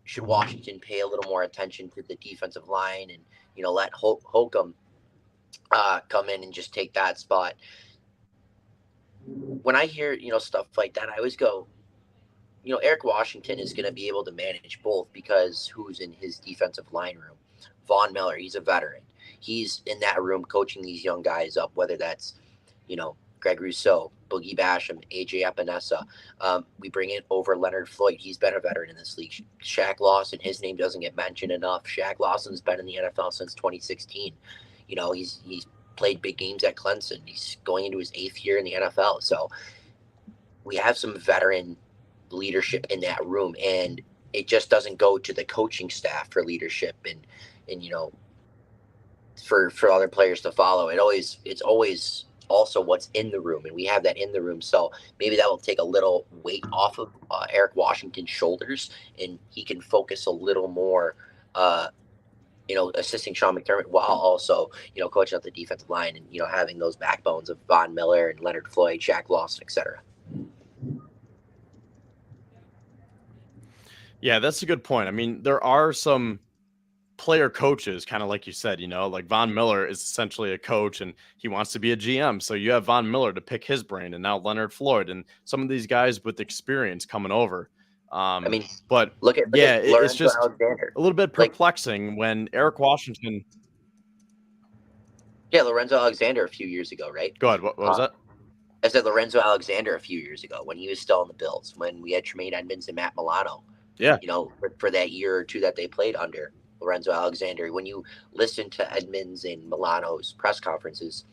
should Washington pay a little more attention to the defensive line and, let Holcomb come in and just take that spot. When I hear, stuff like that, I always go, Eric Washington is going to be able to manage both because who's in his defensive line room? Von Miller, he's a veteran. He's in that room coaching these young guys up, whether that's, Greg Rousseau, Boogie Basham, AJ Epinesa. We bring in over Leonard Floyd. He's been a veteran in this league. Shaq Lawson, his name doesn't get mentioned enough. Shaq Lawson's been in the NFL since 2016. He's played big games at Clemson. He's going into his 8th year in the NFL. So we have some veteran leadership in that room, and it just doesn't go to the coaching staff for leadership and for other players to follow. It's always also what's in the room, and we have that in the room. So maybe that will take a little weight off of Eric Washington's shoulders, and he can focus a little more assisting Sean McDermott while also, coaching up the defensive line and, having those backbones of Von Miller and Leonard Floyd, Shaq Lawson, etc. Yeah, that's a good point. I mean, there are some player coaches, kind of like you said, like Von Miller is essentially a coach and he wants to be a GM. So you have Von Miller to pick his brain, and now Leonard Floyd and some of these guys with experience coming over. But look at it's just Alexander. a little bit perplexing when Eric Washington. Yeah, Lorenzo Alexander a few years ago, right? Go ahead. What was that? I said Lorenzo Alexander a few years ago when he was still on the Bills, when we had Tremaine Edmonds and Matt Milano. Yeah. For that year or two that they played under Lorenzo Alexander. When you listen to Edmonds and Milano's press conferences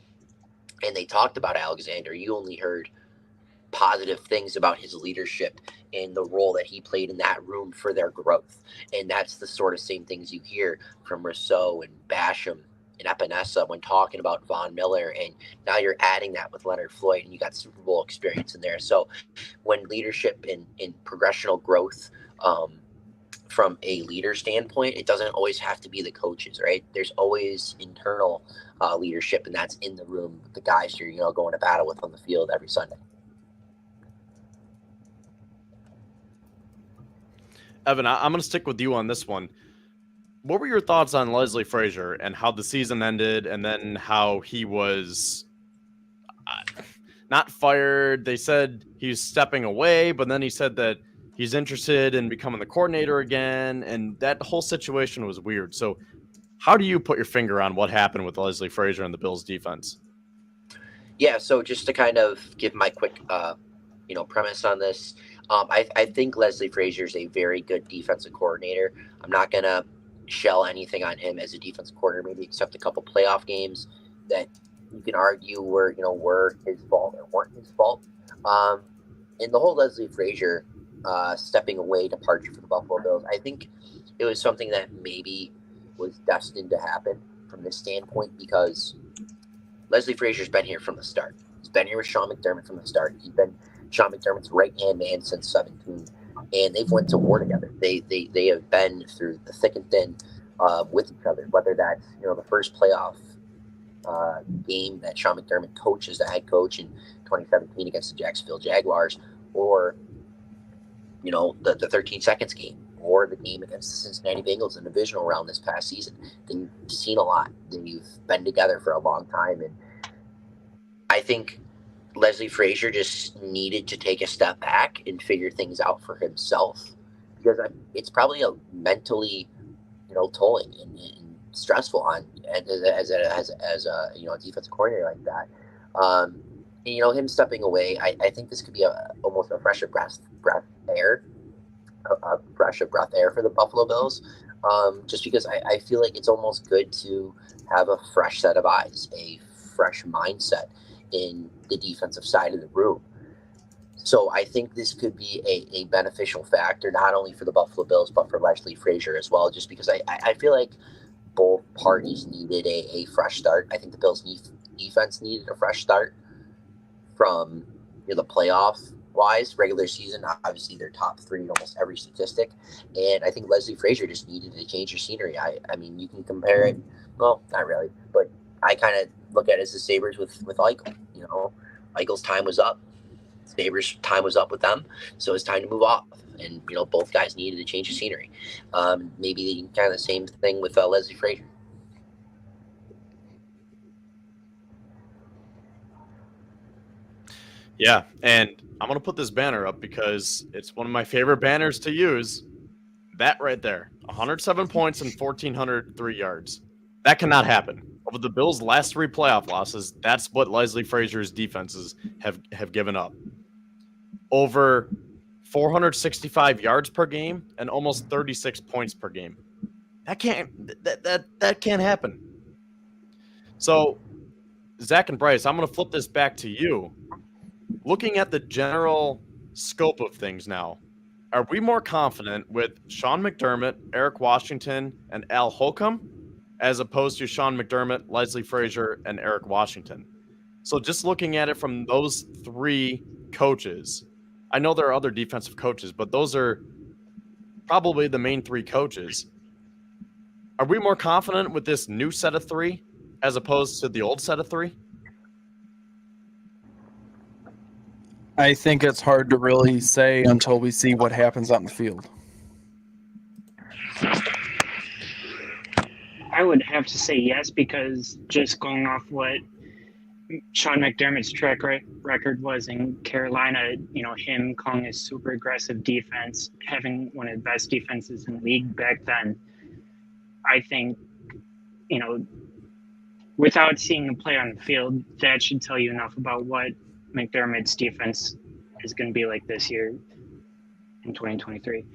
and they talked about Alexander, you only heard positive things about his leadership and the role that he played in that room for their growth. And that's the sort of same things you hear from Rousseau and Basham and Epinesa when talking about Von Miller. And now you're adding that with Leonard Floyd, and you got Super Bowl experience in there. So when leadership in progressional growth, from a leader standpoint, it doesn't always have to be the coaches, right? There's always internal leadership, and that's in the room with the guys you're going to battle with on the field every Sunday. Evan, I'm going to stick with you on this one. What were your thoughts on Leslie Frazier and how the season ended, and then how he was not fired? They said he's stepping away, but then he said that he's interested in becoming the coordinator again, and that whole situation was weird. So how do you put your finger on what happened with Leslie Frazier and the Bills defense? Yeah, so just to kind of give my quick premise on this, I think Leslie Frazier is a very good defensive coordinator. I'm not going to shell anything on him as a defensive coordinator, maybe except a couple playoff games that you can argue were his fault or weren't his fault. And the whole Leslie Frazier stepping away departure for the Buffalo Bills, I think it was something that maybe was destined to happen from this standpoint, because Leslie Frazier's been here from the start. He's been here with Sean McDermott from the start. He's been Sean McDermott's right-hand man since 17, and they've went to war together. They have been through the thick and thin with each other, whether that's the first playoff game that Sean McDermott coached as the head coach in 2017 against the Jacksonville Jaguars, or the 13 seconds game, or the game against the Cincinnati Bengals in the divisional round this past season. They've seen a lot. They've been together for a long time, and I think Leslie Frazier just needed to take a step back and figure things out for himself, because it's probably a mentally, tolling and stressful on as a defensive coordinator like that. And, him stepping away, I think this could be almost a breath of air for the Buffalo Bills. Just because I feel like it's almost good to have a fresh set of eyes, a fresh mindset in the defensive side of the room. So I think this could be a beneficial factor, not only for the Buffalo Bills, but for Leslie Frazier as well, just because I feel like both parties needed a fresh start. I think the Bills' defense needed a fresh start from the playoff wise, regular season. Obviously, they're top 3 in almost every statistic, and I think Leslie Frazier just needed to change your scenery. I mean, you can compare it. Well, not really, but I kind of look at it as the Sabres with Eichel. Eichel's time was up. Sabres' time was up with them, so it's time to move off. And both guys needed to change the scenery. Maybe kind of the same thing with Leslie Frazier. Yeah, and I'm going to put this banner up because it's one of my favorite banners to use. That right there, 107 points and 1,403 yards. That cannot happen. Over the Bills' last 3 playoff losses, that's what Leslie Frazier's defenses have given up. Over 465 yards per game and almost 36 points per game. That can't happen. So, Zach and Bryce, I'm going to flip this back to you. Looking at the general scope of things now, are we more confident with Sean McDermott, Eric Washington, and Al Holcomb, as opposed to Sean McDermott, Leslie Frazier, and Eric Washington? So just looking at it from those 3 coaches, I know there are other defensive coaches, but those are probably the main 3 coaches. Are we more confident with this new set of 3 as opposed to the old set of 3? I think it's hard to really say until we see what happens on the field. I would have to say yes, because just going off what Sean McDermott's track record was in Carolina, him calling a super aggressive defense, having one of the best defenses in the league back then, I think, without seeing him play on the field, that should tell you enough about what McDermott's defense is going to be like this year in 2023.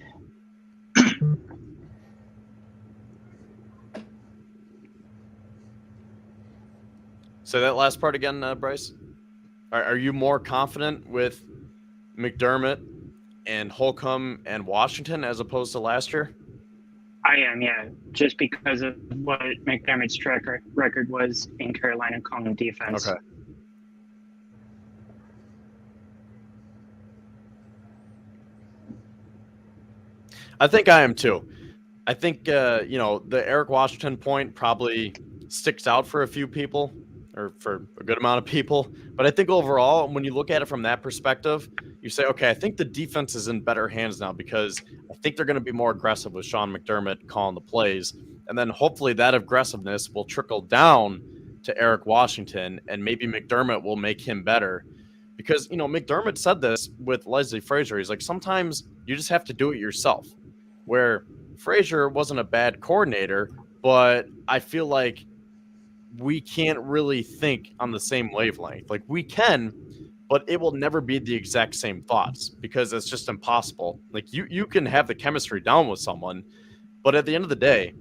Say that last part again, Bryce. Are you more confident with McDermott and Holcomb and Washington as opposed to last year? I am, yeah, just because of what McDermott's track record was in Carolina calling defense. Okay. I think I am too. I think, the Eric Washington point probably sticks out for a few people or for a good amount of people. But I think overall, when you look at it from that perspective, you say, okay, I think the defense is in better hands now because I think they're going to be more aggressive with Sean McDermott calling the plays. And then hopefully that aggressiveness will trickle down to Eric Washington and maybe McDermott will make him better. Because, McDermott said this with Leslie Frazier. He's like, sometimes you just have to do it yourself. Where Frazier wasn't a bad coordinator, but I feel like we can't really think on the same wavelength. Like we can, but it will never be the exact same thoughts because it's just impossible. Like you can have the chemistry down with someone, but at the end of the day,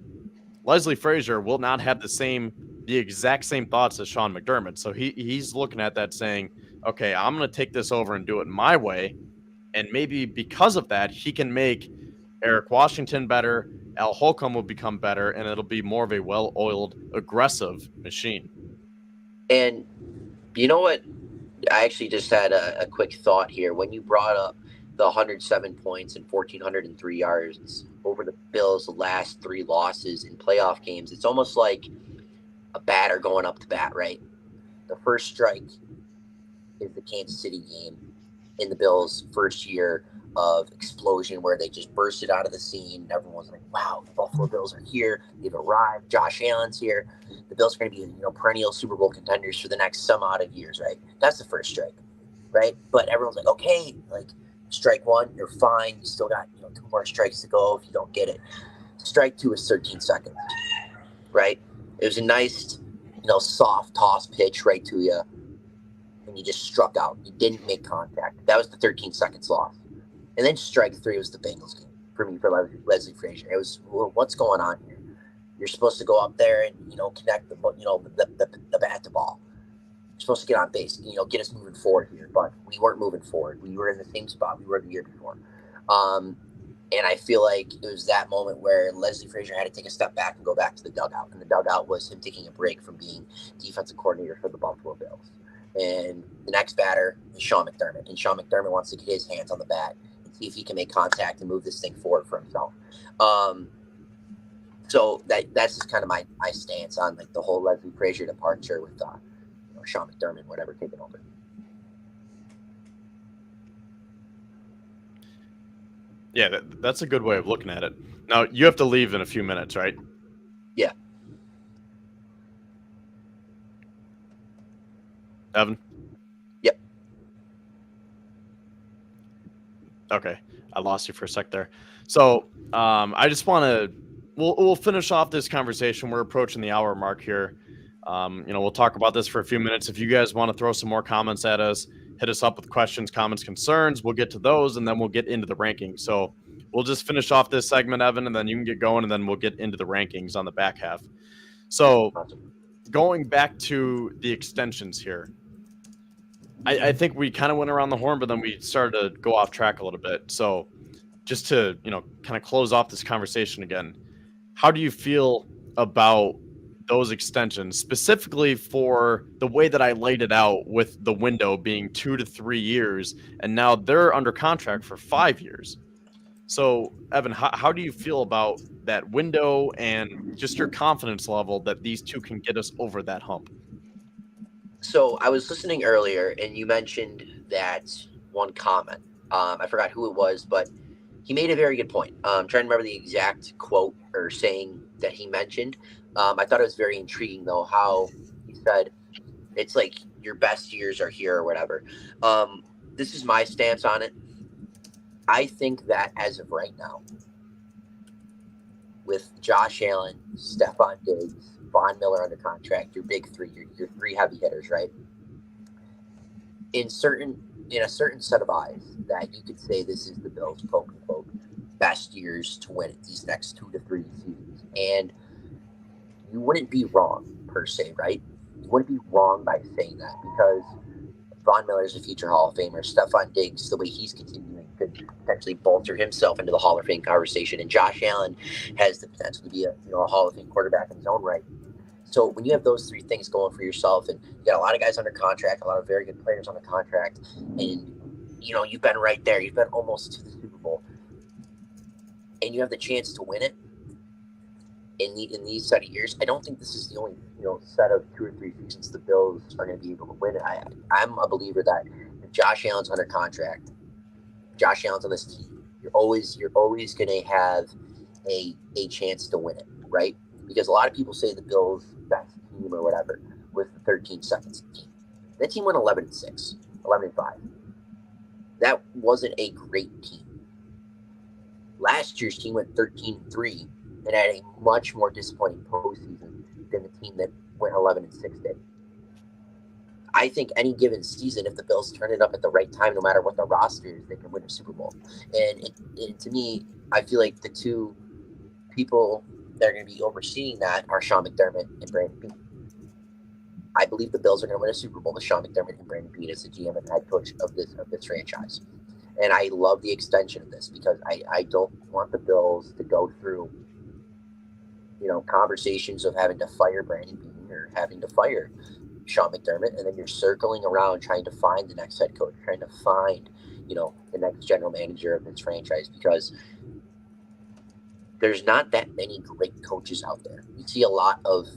Leslie Frazier will not have the exact same thoughts as Sean McDermott. So he's looking at that saying, okay, I'm going to take this over and do it my way. And maybe because of that, he can make Eric Washington better, Al Holcomb will become better, and it'll be more of a well-oiled, aggressive machine. And you know what? I actually just had a quick thought here. When you brought up the 107 points and 1,403 yards over the Bills' last 3 losses in playoff games, it's almost like a batter going up to bat, right? The first strike is the Kansas City game in the Bills' first year of explosion where they just bursted out of the scene. Everyone's like, wow, the Buffalo Bills are here. They've arrived. Josh Allen's here. The Bills are going to be, perennial Super Bowl contenders for the next some odd of years, right? That's the first strike, right? But everyone's like, okay, like strike 1, you're fine. You still got, 2 more strikes to go if you don't get it. Strike 2 is 13 seconds, right? It was a nice, soft toss pitch right to you, and you just struck out. You didn't make contact. That was the 13 seconds loss. And then strike 3 was the Bengals game for me, for Leslie Frazier. It was, well, what's going on here? You're supposed to go up there and, connect the bat to ball. You're supposed to get on base, get us moving forward here. But we weren't moving forward. We were in the same spot we were the year before. And I feel like it was that moment where Leslie Frazier had to take a step back and go back to the dugout. And the dugout was him taking a break from being defensive coordinator for the Buffalo Bills. And the next batter is Sean McDermott. And Sean McDermott wants to get his hands on the bat and see if he can make contact and move this thing forward for himself. So that's just kind of my stance on like the whole Leslie Frazier departure with Sean McDermott, whatever, taking over. Yeah, that's a good way of looking at it. Now, you have to leave in a few minutes, right? Yeah. Evan? Yep. Okay. I lost you for a sec there. So I just want to we'll finish off this conversation. We're approaching the hour mark here. We'll talk about this for a few minutes. If you guys want to throw some more comments at us, hit us up with questions, comments, concerns. We'll get to those, and then we'll get into the rankings. So we'll just finish off this segment, Evan, and then you can get going, and then we'll get into the rankings on the back half. So going back to the extensions here, I think we kind of went around the horn, but then we started to go off track a little bit. So just to, kind of close off this conversation again, how do you feel about those extensions, specifically for the way that I laid it out with the window being 2 to 3 years, and now they're under contract for 5 years? So, Evan, how do you feel about that window and just your confidence level that these two can get us over that hump? So I was listening earlier, and you mentioned that one comment. I forgot who it was, but he made a very good point. I'm trying to remember the exact quote or saying that he mentioned. I thought it was very intriguing, though, how he said it's like your best years are here or whatever. This is my stance on it. I think that as of right now, with Josh Allen, Stephon Diggs, Von Miller under contract, your big three, your 3 heavy hitters, right? In a certain set of eyes, that you could say this is the Bills' quote unquote best years to win it these next 2 to 3 seasons. And you wouldn't be wrong per se, right? You wouldn't be wrong by saying that, because Von Miller's a future Hall of Famer. Stephon Diggs, the way he's continuing, could potentially bolster himself into the Hall of Fame conversation. And Josh Allen has the potential to be a Hall of Fame quarterback in his own right. So when you have those three things going for yourself, and you got a lot of guys under contract, a lot of very good players under contract, and you've been right there, you've been almost to the Super Bowl, and you have the chance to win it in these set of years. I don't think this is the only set of 2 or 3 seasons the Bills are going to be able to win it. I'm a believer that if Josh Allen's under contract, Josh Allen's on this team, you're always going to have a chance to win it, right? Because a lot of people say the Bills' best team or whatever was the 13-2 team. That team went 11-6, 11-5. That wasn't a great team. Last year's team went 13-3 and had a much more disappointing postseason than the team that went 11-6 did. I think any given season, if the Bills turn it up at the right time, no matter what the roster is, they can win a Super Bowl. And to me, I feel like the two people that are going to be overseeing that are Sean McDermott and Brandon Beane. I believe the Bills are going to win a Super Bowl with Sean McDermott and Brandon Beane as the GM and head coach of this franchise. And I love the extension of this because I don't want the Bills to go through, conversations of having to fire Brandon Beane or having to fire Sean McDermott, and then you're circling around trying to find the next head coach, trying to find, the next general manager of this franchise, because there's not that many great coaches out there. You see a lot of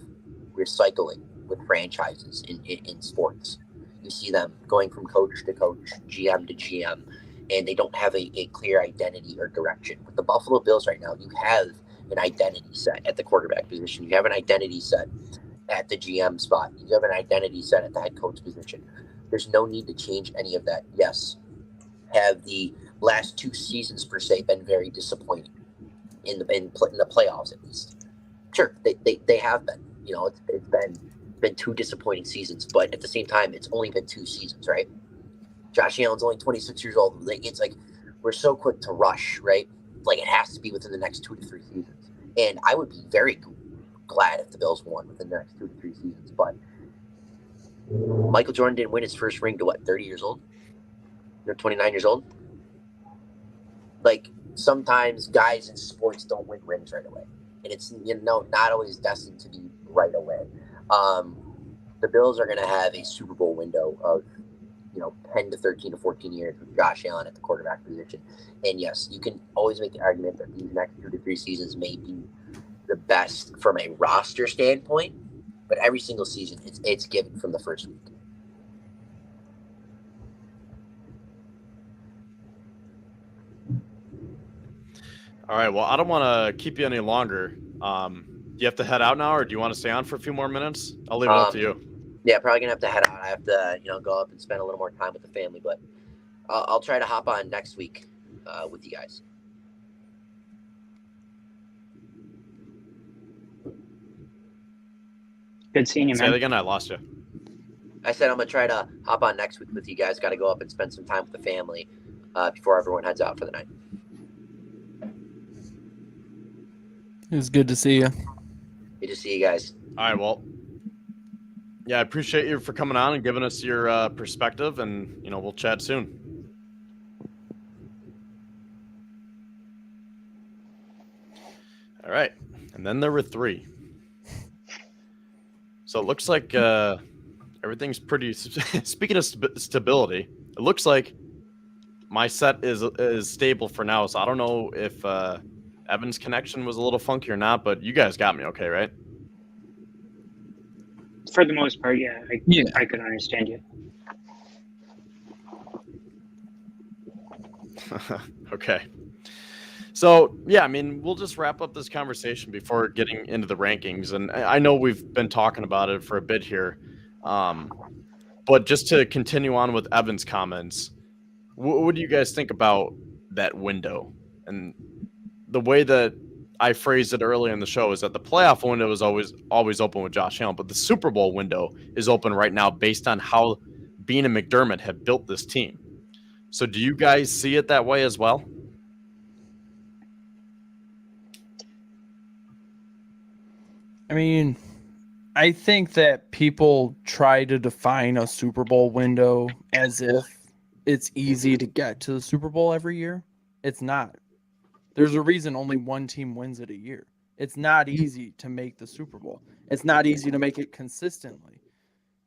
recycling with franchises in sports. You see them going from coach to coach, GM to GM, and they don't have a clear identity or direction. With the Buffalo Bills right now, you have an identity set at the quarterback position. You have an identity set at the GM spot. You have an identity set at the head coach position. There's no need to change any of that. Yes, have the last 2 seasons per se been very disappointing in the playoffs at least. Sure, they have been. It's been 2 disappointing seasons, but at the same time, it's only been 2 seasons, right? Josh Allen's only 26 years old. It's like we're so quick to rush, right? Like it has to be within the next 2 to 3 seasons. And I would be very glad if the Bills won within the next 2 to 3 seasons. But Michael Jordan didn't win his first ring to 30 years old? You're 29 years old? Like sometimes guys in sports don't win rings right away. And it's not always destined to be right away. The Bills are going to have a Super Bowl window of 10 to 13 to 14 years with Josh Allen at the quarterback position. And yes, you can always make the argument that these next 2 to 3 seasons may be the best from a roster standpoint, but every single season it's given from the first week. All right, well, I don't want to keep you any longer. Do you have to head out now, or do you want to stay on for a few more minutes? I'll leave it up to you. Yeah, probably gonna have to head out. I have to, go up and spend a little more time with the family, but I'll try to hop on next week with you guys. Good seeing you, Say man. it again. I lost you. I said I'm gonna try to hop on next week with you guys. Got to go up and spend some time with the family before everyone heads out for the night. It was good to see you. Good to see you guys. All right, well, yeah, I appreciate you for coming on and giving us your perspective, and we'll chat soon. All right, and then there were 3. So it looks like everything's pretty. Speaking of stability, it looks like my set is stable for now. So I don't know if Evan's connection was a little funky or not, but you guys got me okay, right? For the most part, yeah. I could understand you. Okay. So, yeah, I mean, we'll just wrap up this conversation before getting into the rankings. And I know we've been talking about it for a bit here. But just to continue on with Evan's comments, what do you guys think about that window? And the way that I phrased it earlier in the show is that the playoff window is always open with Josh Allen, but the Super Bowl window is open right now based on how Beane and McDermott have built this team. So do you guys see it that way as well? I mean, I think that people try to define a Super Bowl window as if it's easy to get to the Super Bowl every year. It's not. There's a reason only one team wins it a year. It's not easy to make the Super Bowl. It's not easy to make it consistently.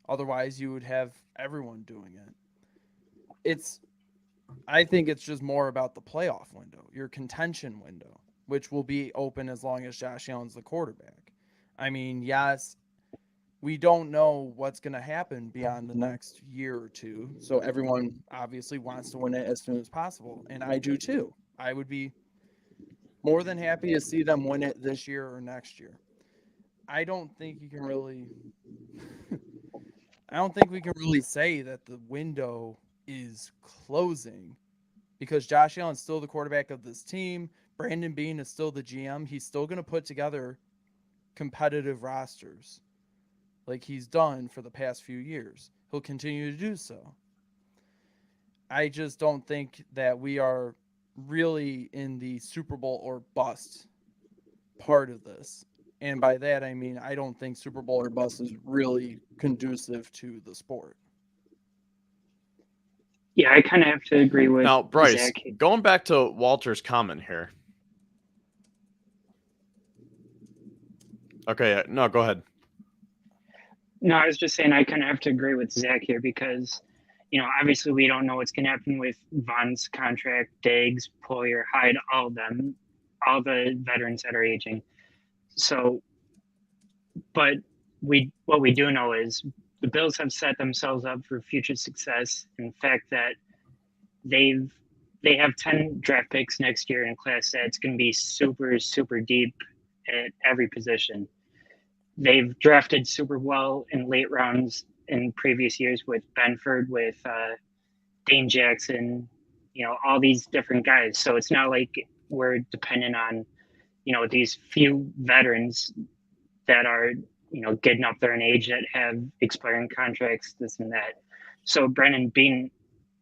Otherwise, you would have everyone doing it. I think it's just more about the playoff window, your contention window, which will be open as long as Josh Allen's the quarterback. I mean, yes, we don't know what's going to happen beyond the next year or two. So everyone obviously wants to win it as soon as possible. And I do too. I would be more than happy to see them win it this year or next year. I don't think you can really I don't think we can really say that the window is closing because Josh Allen's still the quarterback of this team. Brandon Beane is still the GM. He's still going to put together competitive rosters like he's done for the past few years. He'll continue to do so. I just don't think that we are really in the Super Bowl or bust part of this. And by that, I mean, I don't think Super Bowl or bust is really conducive to the sport. Yeah, I kind of have to agree with Now, Bryce, Zach. going back to Walter's comment here. Okay, no, go ahead. No, I was just saying I kind of have to agree with Zach here because, obviously we don't know what's going to happen with Vaughn's contract, Diggs, Poyer, Hyde, all of them, all the veterans that are aging. So, but what we do know is the Bills have set themselves up for future success. In the fact that they have 10 draft picks next year in a class that's going to be super, super deep at every position. They've drafted super well in late rounds in previous years with Benford, with Dane Jackson, all these different guys. So it's not like we're dependent on, these few veterans that are, getting up there in age that have expiring contracts, this and that. So Brandon Beane,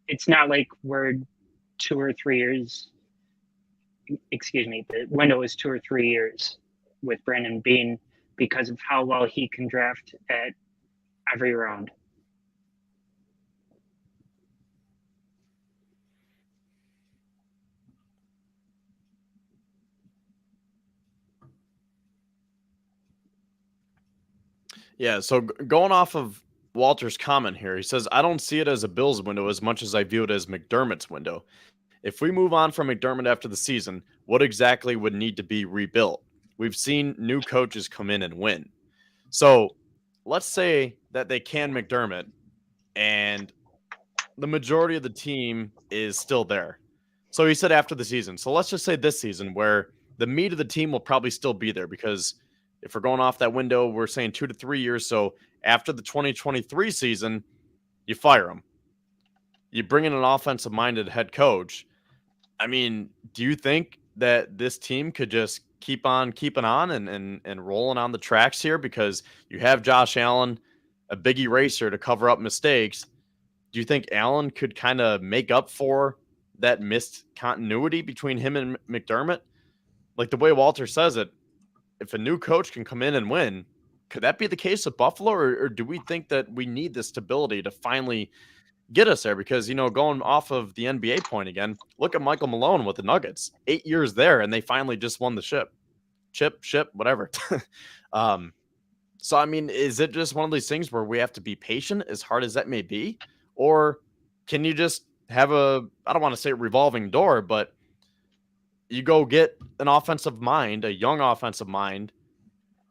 it's not like we're 2 or 3 years. Excuse me, the window is 2 or 3 years with Brandon Beane because of how well he can draft at every round. Yeah, so going off of Walter's comment here, he says, I don't see it as a Bills window as much as I view it as McDermott's window. If we move on from McDermott after the season, what exactly would need to be rebuilt? We've seen new coaches come in and win. So let's say that they can McDermott and the majority of the team is still there. So he said after the season. So let's just say this season where the meat of the team will probably still be there because if we're going off that window, we're saying 2 to 3 years. So after the 2023 season, you fire him. You bring in an offensive-minded head coach. I mean, do you think that this team could just keep on keeping on and rolling on the tracks here because you have Josh Allen, a big eraser to cover up mistakes? Do you think Allen could kind of make up for that missed continuity between him and McDermott? Like the way Walter says it, if a new coach can come in and win, could that be the case with Buffalo, or do we think that we need the stability to finally get us there? Because, going off of the NBA point again, look at Michael Malone with the Nuggets. 8 years there, and they finally just won the ship, whatever. So, I mean, is it just one of these things where we have to be patient, as hard as that may be? Or can you just have I don't want to say revolving door, but you go get an offensive mind, a young offensive mind.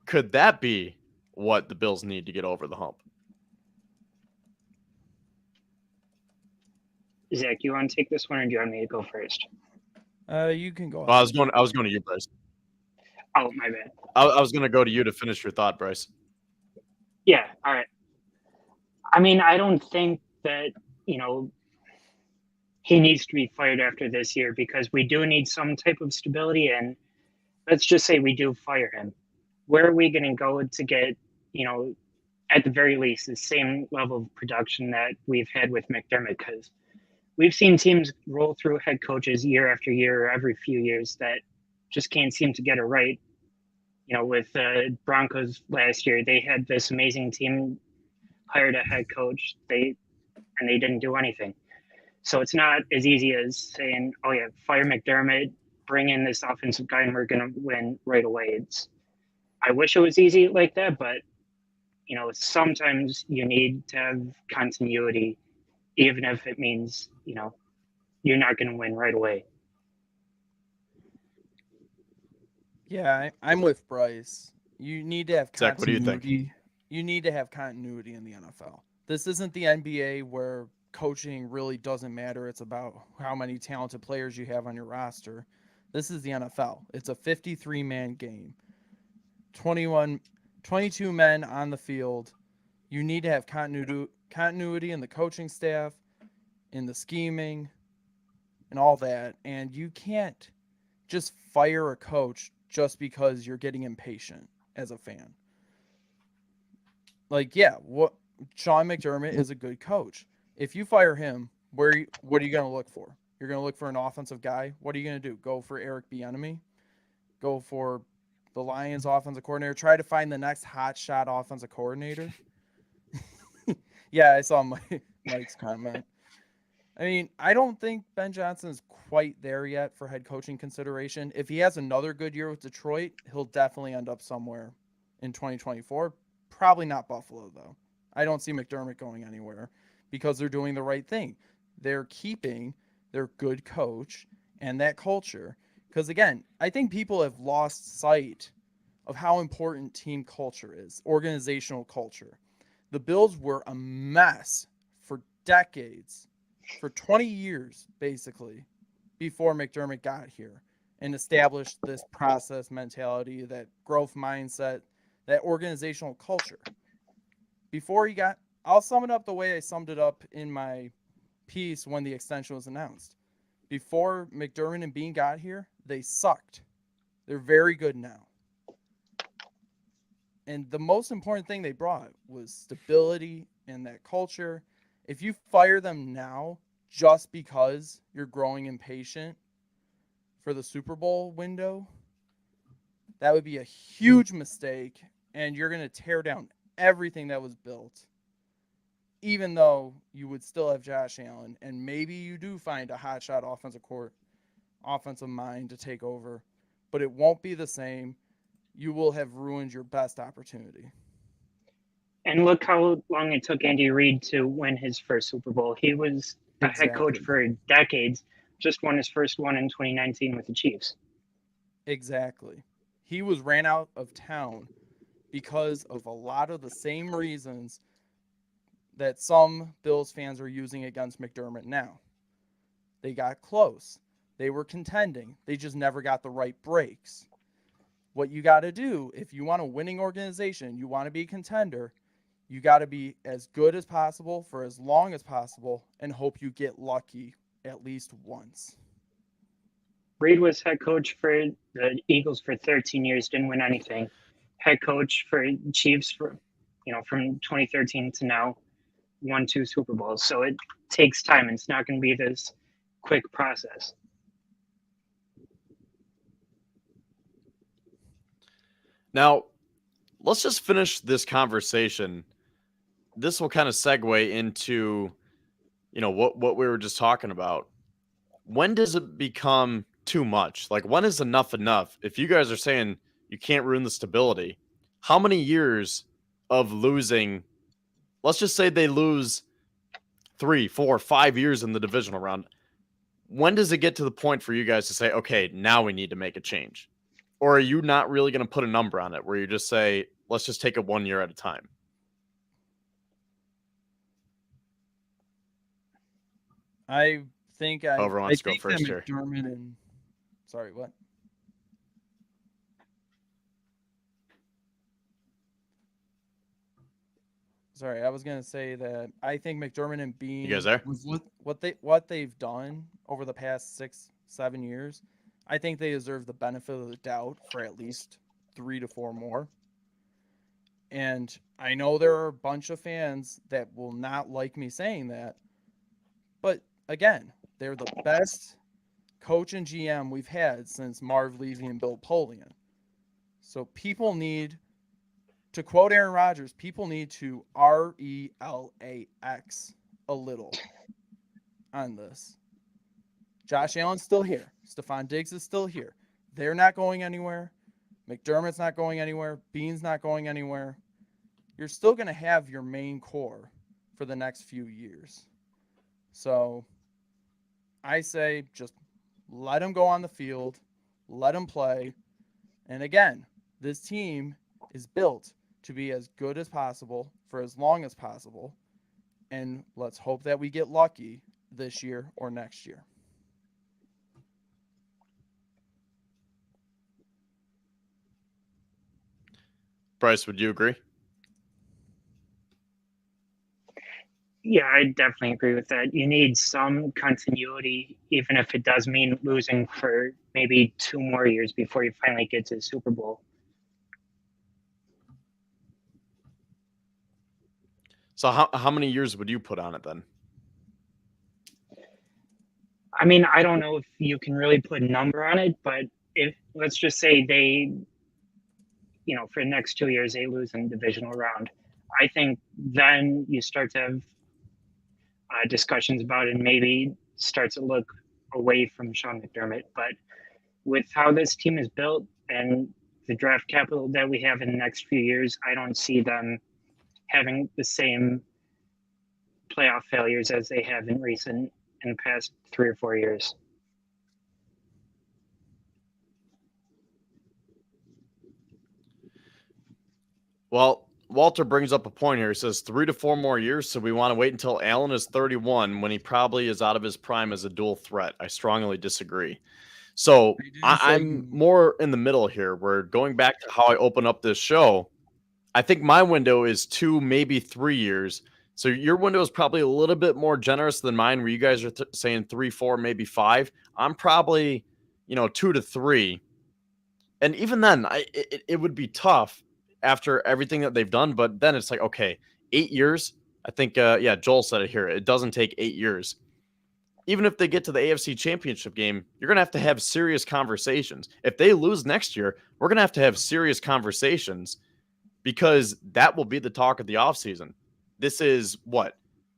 Could that be what the Bills need to get over the hump? Zach, you want to take this one, or do you want me to go first? You can go. Well, I was going to you, Bryce. Oh, my bad. I was going to go to you to finish your thought, Bryce. Yeah, all right. I mean, I don't think that, he needs to be fired after this year because we do need some type of stability. And let's just say we do fire him. Where are we going to go to get, at the very least, the same level of production that we've had with McDermott? Because we've seen teams roll through head coaches year after year or every few years that just can't seem to get it right. with Broncos last year, they had this amazing team, hired a head coach, they didn't do anything. So it's not as easy as saying, "Oh yeah, fire McDermott, bring in this offensive guy, and we're going to win right away." I wish it was easy like that, but sometimes you need to have continuity, even if it means you're not going to win right away. Yeah, I'm with Bryce. You need to have Zach, what do you continuity. think? You need to have continuity in the NFL. This isn't the NBA where coaching really doesn't matter. It's about how many talented players you have on your roster. This is the NFL. It's a 53-man game. 22 men on the field. You need to have continuity in the coaching staff, in the scheming, and all that. And you can't just fire a coach just because you're getting impatient as a fan. Like, yeah, Sean McDermott is a good coach. If you fire him, what are you going to look for? You're going to look for an offensive guy. What are you going to do? Go for Eric Bieniemy? Go for the Lions offensive coordinator? Try to find the next hotshot offensive coordinator? Yeah, I saw Mike's comment. I mean, I don't think Ben Johnson is quite there yet for head coaching consideration. If he has another good year with Detroit, he'll definitely end up somewhere in 2024. Probably not Buffalo, though. I don't see McDermott going anywhere because they're doing the right thing. They're keeping their good coach and that culture. Because, again, I think people have lost sight of how important team culture is, organizational culture. The Bills were a mess for decades, for 20 years, basically, before McDermott got here and established this process mentality, that growth mindset, that organizational culture. Before he got, I'll sum it up the way I summed it up in my piece when the extension was announced. Before McDermott and Beane got here, they sucked. They're very good now. And the most important thing they brought was stability and that culture. If you fire them now just because you're growing impatient for the Super Bowl window, that would be a huge mistake, and you're going to tear down everything that was built, even though you would still have Josh Allen, and maybe you do find a hotshot offensive mind to take over, but it won't be the same. You will have ruined your best opportunity. And look how long it took Andy Reid to win his first Super Bowl. He was a head coach for decades, just won his first one in 2019 with the Chiefs. Exactly. He was ran out of town because of a lot of the same reasons that some Bills fans are using against McDermott now. They got close. They were contending. They just never got the right breaks. What you got to do, if you want a winning organization, you want to be a contender, you got to be as good as possible for as long as possible and hope you get lucky at least once. Reid was head coach for the Eagles for 13 years, didn't win anything. Head coach for Chiefs for, from 2013 to now, won 2 Super Bowls. So it takes time. It's not going to be this quick process. Now, let's just finish this conversation. This will kind of segue into, what we were just talking about. When does it become too much? Like, when is enough enough? If you guys are saying you can't ruin the stability, how many years of losing? Let's just say they lose 3, 4, 5 years in the divisional round. When does it get to the point for you guys to say, okay, now we need to make a change? Or are you not really going to put a number on it where you just say, let's just take it 1 year at a time? I think Whoever wants to go first here. Sorry, what? Sorry, I was gonna say that I think McDermott and Beane, You guys there? what they've done over the past 6-7 years, I think they deserve the benefit of the doubt for at least 3 to 4 more. And I know there are a bunch of fans that will not like me saying that, but again, they're the best coach and GM we've had since Marv Levy and Bill Polian. So people need, to quote Aaron Rodgers, people need to RELAX a little on this. Josh Allen's still here. Stephon Diggs is still here. They're not going anywhere. McDermott's not going anywhere. Beane's not going anywhere. You're still going to have your main core for the next few years. So I say just let them go on the field, let them play. And again, this team is built to be as good as possible for as long as possible. And let's hope that we get lucky this year or next year. Bryce, would you agree? Yeah, I definitely agree with that. You need some continuity, even if it does mean losing for maybe 2 more years before you finally get to the Super Bowl. So how many years would you put on it then? I mean, I don't know if you can really put a number on it, but if let's just say they, for the next 2 years, they lose in the divisional round, I think then you start to have discussions about it and maybe start to look away from Sean McDermott. But with how this team is built and the draft capital that we have in the next few years, I don't see them having the same playoff failures as they have in the past 3 or 4 years. Well, Walter brings up a point here. He says 3 to 4 more years, so we want to wait until Allen is 31 when he probably is out of his prime as a dual threat. I strongly disagree. So I'm more in the middle here. We're going back to how I open up this show. I think my window is 2, maybe 3 years. So your window is probably a little bit more generous than mine, where you guys are saying 3, 4, maybe 5. I'm probably, 2 to 3. And even then, it would be tough after everything that they've done. But then it's like, okay, 8 years. I think, Joel said it here. It doesn't take 8 years. Even if they get to the AFC Championship game, you're going to have serious conversations. If they lose next year, we're going to have serious conversations, because that will be the talk of the offseason. This is,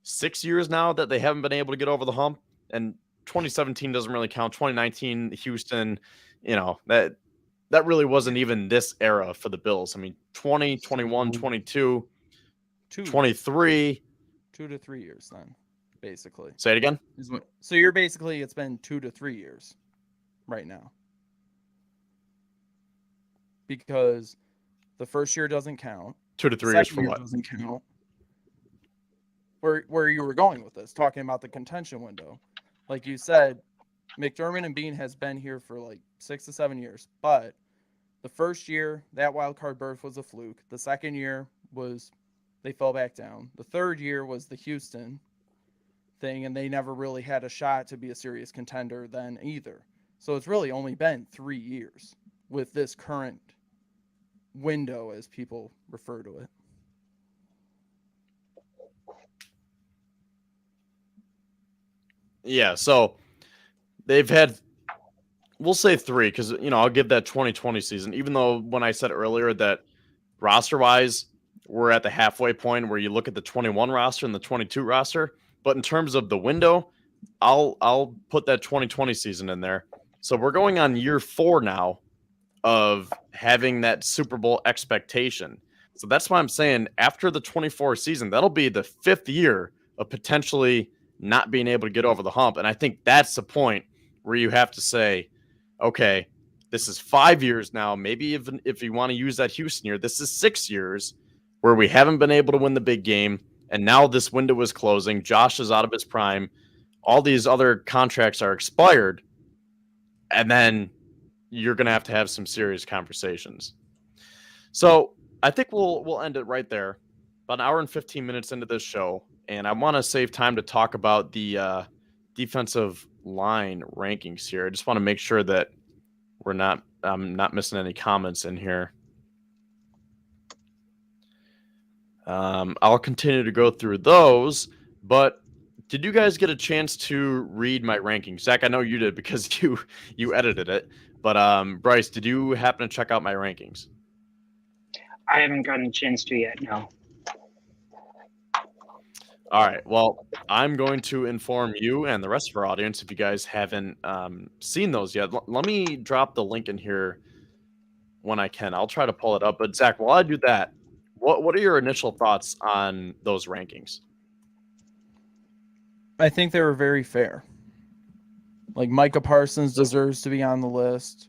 6 years now that they haven't been able to get over the hump? And 2017 doesn't really count. 2019, Houston, that really wasn't even this era for the Bills. I mean, 20, 21, 22, 23. 2 to 3 years then, basically. Say it again? So you're basically, it's been 2 to 3 years right now. Because the first year doesn't count. 2 to 3 years for what? Doesn't count. Where you were going with this, talking about the contention window. Like you said, McDermott and Beane has been here for like 6 to 7 years. But the first year, that wild card berth was a fluke. The second year was they fell back down. The third year was the Houston thing, and they never really had a shot to be a serious contender then either. So it's really only been 3 years with this current window, as people refer to it. Yeah, so they've had, we'll say 3, because, I'll give that 2020 season, even though when I said earlier that roster-wise, we're at the halfway point where you look at the 21 roster and the 22 roster. But in terms of the window, I'll put that 2020 season in there. So we're going on year 4 now of having that Super Bowl expectation. So that's why I'm saying after the 24 season, that'll be the 5th year of potentially not being able to get over the hump. And I think that's the point where you have to say, okay, this is 5 years now. Maybe even if you want to use that Houston year, this is 6 years where we haven't been able to win the big game. And now this window is closing. Josh is out of his prime. All these other contracts are expired. And then you're going to have some serious conversations. So I think we'll end it right there. About an hour and 15 minutes into this show. And I want to save time to talk about the defensive line rankings here. I just want to make sure that I'm not missing any comments in here. I'll continue to go through those, but did you guys get a chance to read my rankings? Zach, I know you did because you edited it, but Bryce, did you happen to check out my rankings? I haven't gotten a chance to yet. No. All right. Well, I'm going to inform you and the rest of our audience if you guys haven't seen those yet. Let me drop the link in here when I can. I'll try to pull it up. But Zach, while I do that, what are your initial thoughts on those rankings? I think they were very fair. Like Micah Parsons deserves to be on the list.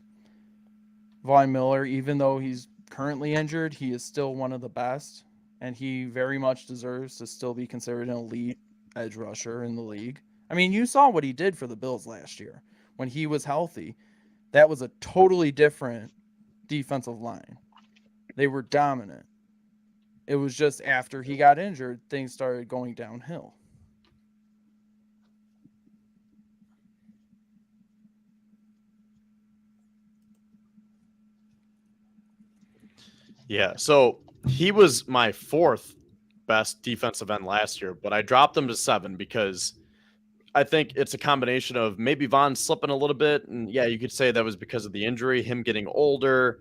Von Miller, even though he's currently injured, he is still one of the best, and he very much deserves to still be considered an elite edge rusher in the league. I mean, you saw what he did for the Bills last year when he was healthy. That was a totally different defensive line. They were dominant. It was just after he got injured, things started going downhill. Yeah, so he was my fourth best defensive end last year, but I dropped him to 7 because I think it's a combination of maybe Von slipping a little bit. And yeah, you could say that was because of the injury, him getting older,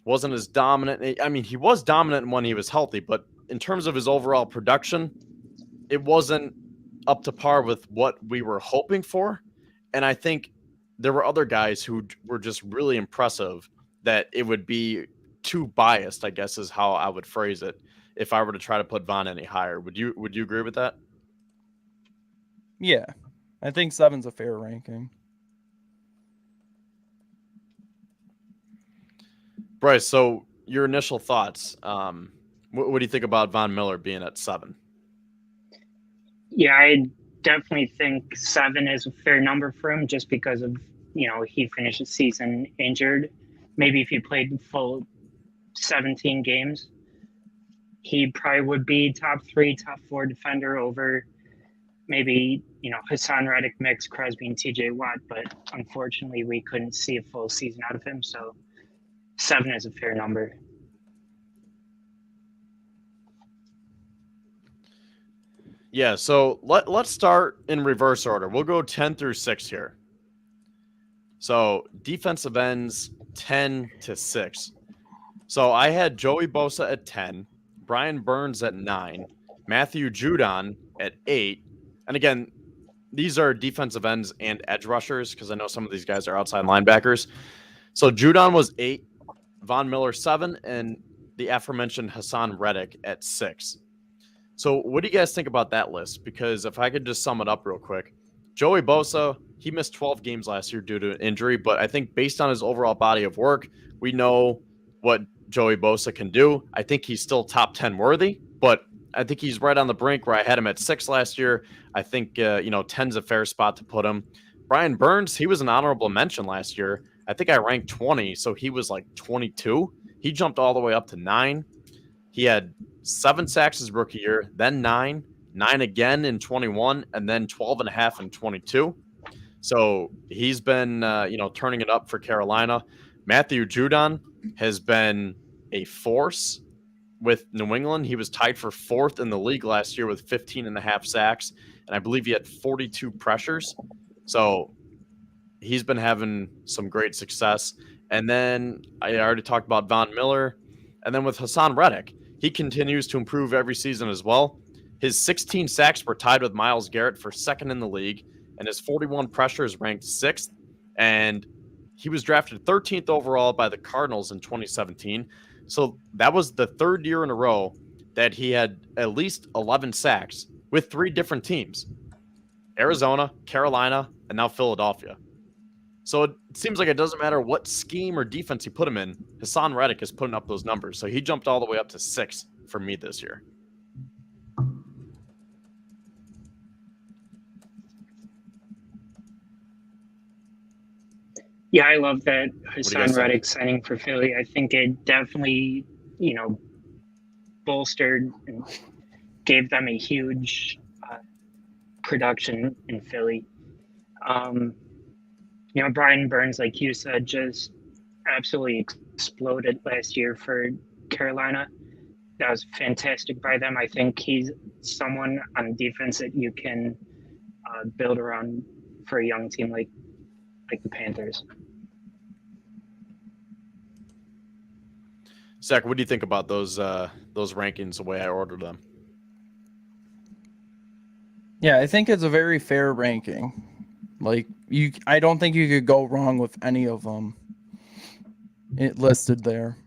wasn't as dominant. I mean, he was dominant when he was healthy, but in terms of his overall production, it wasn't up to par with what we were hoping for. And I think there were other guys who were just really impressive that it would be too biased, I guess is how I would phrase it, if I were to try to put Von any higher. Would you agree with that? Yeah, I think 7's a fair ranking. Bryce, so your initial thoughts, what do you think about Von Miller being at 7? Yeah, I definitely think 7 is a fair number for him just because of, he finished the season injured. Maybe if he played full 17 games, he probably would be top 3, top 4 defender over maybe, Hassan Reddick, Mix, Crosby, and TJ Watt. But unfortunately, we couldn't see a full season out of him. So 7 is a fair number. Yeah, so let's start in reverse order. We'll go 10 through 6 here. So defensive ends 10 to 6. So I had Joey Bosa at 10, Brian Burns at 9, Matthew Judon at 8. And again, these are defensive ends and edge rushers because I know some of these guys are outside linebackers. So Judon was 8, Von Miller 7, and the aforementioned Hassan Reddick at 6. So what do you guys think about that list? Because if I could just sum it up real quick, Joey Bosa, he missed 12 games last year due to an injury, but I think based on his overall body of work, we know what Joey Bosa can do. I think he's still top 10 worthy, but I think he's right on the brink where I had him at 6 last year. I think, 10's a fair spot to put him. Brian Burns, he was an honorable mention last year. I think I ranked 20, so he was like 22. He jumped all the way up to 9. He had 7 sacks his rookie year, then 9 again in 21, and then 12.5 in 22. So he's been, turning it up for Carolina. Matthew Judon has been a force with New England. He was tied for 4th in the league last year with 15.5 sacks, and I believe he had 42 pressures. So he's been having some great success. And then I already talked about Von Miller. And then with Hassan Reddick, he continues to improve every season as well. His 16 sacks were tied with Myles Garrett for 2nd in the league, and his 41 pressures ranked 6th. And he was drafted 13th overall by the Cardinals in 2017. So that was the 3rd year in a row that he had at least 11 sacks with 3 different teams: Arizona, Carolina, and now Philadelphia. So it seems like it doesn't matter what scheme or defense you put him in, Hassan Reddick is putting up those numbers. So he jumped all the way up to 6 for me this year. Yeah, I love that Hassan Reddick signing for Philly. I think it definitely, bolstered and gave them a huge production in Philly. Brian Burns, like you said, just absolutely exploded last year for Carolina. That was fantastic by them. I think he's someone on defense that you can build around for a young team like the Panthers. Zach, what do you think about those rankings, the way I ordered them? Yeah, I think it's a very fair ranking. Like I don't think you could go wrong with any of them. It listed there.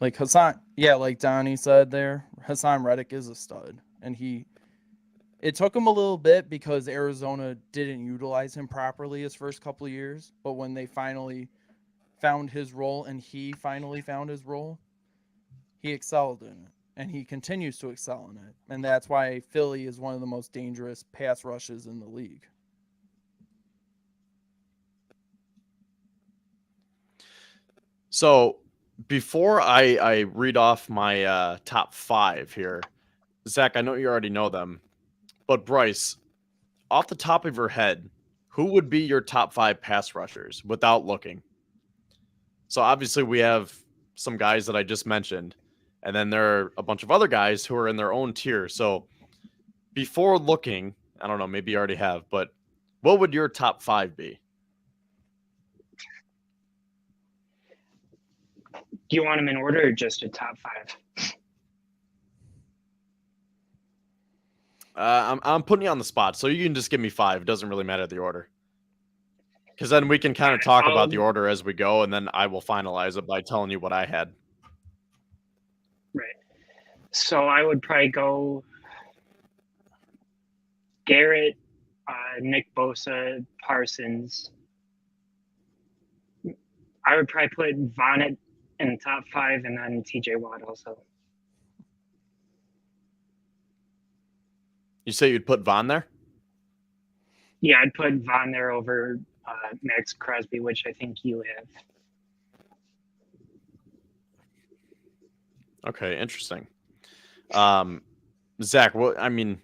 Like Hassan, yeah, like Donnie said there, Hassan Reddick is a stud, and it took him a little bit because Arizona didn't utilize him properly his first couple of years, but when they finally found his role and he finally found his role, he excelled in it, and he continues to excel in it, and that's why Philly is one of the most dangerous pass rushes in the league. So before I read off my top 5 here, Zach, I know you already know them, but Bryce, off the top of your head, who would be your top 5 pass rushers without looking? So obviously we have some guys that I just mentioned, and then there are a bunch of other guys who are in their own tier. So before looking, I don't know, maybe you already have, but what would your top 5 be? Do you want them in order or just a top 5? I'm putting you on the spot, so you can just give me 5. It doesn't really matter the order. Because then we can kind of talk about the order as we go, and then I will finalize it by telling you what I had. Right. So I would probably go Garrett, Nick Bosa, Parsons. I would probably put Vaughn in the top 5, and then TJ Watt also. You say you'd put Vaughn there? Yeah, I'd put Vaughn there over Max Crosby, which I think you have. Okay, interesting. Zach, I mean,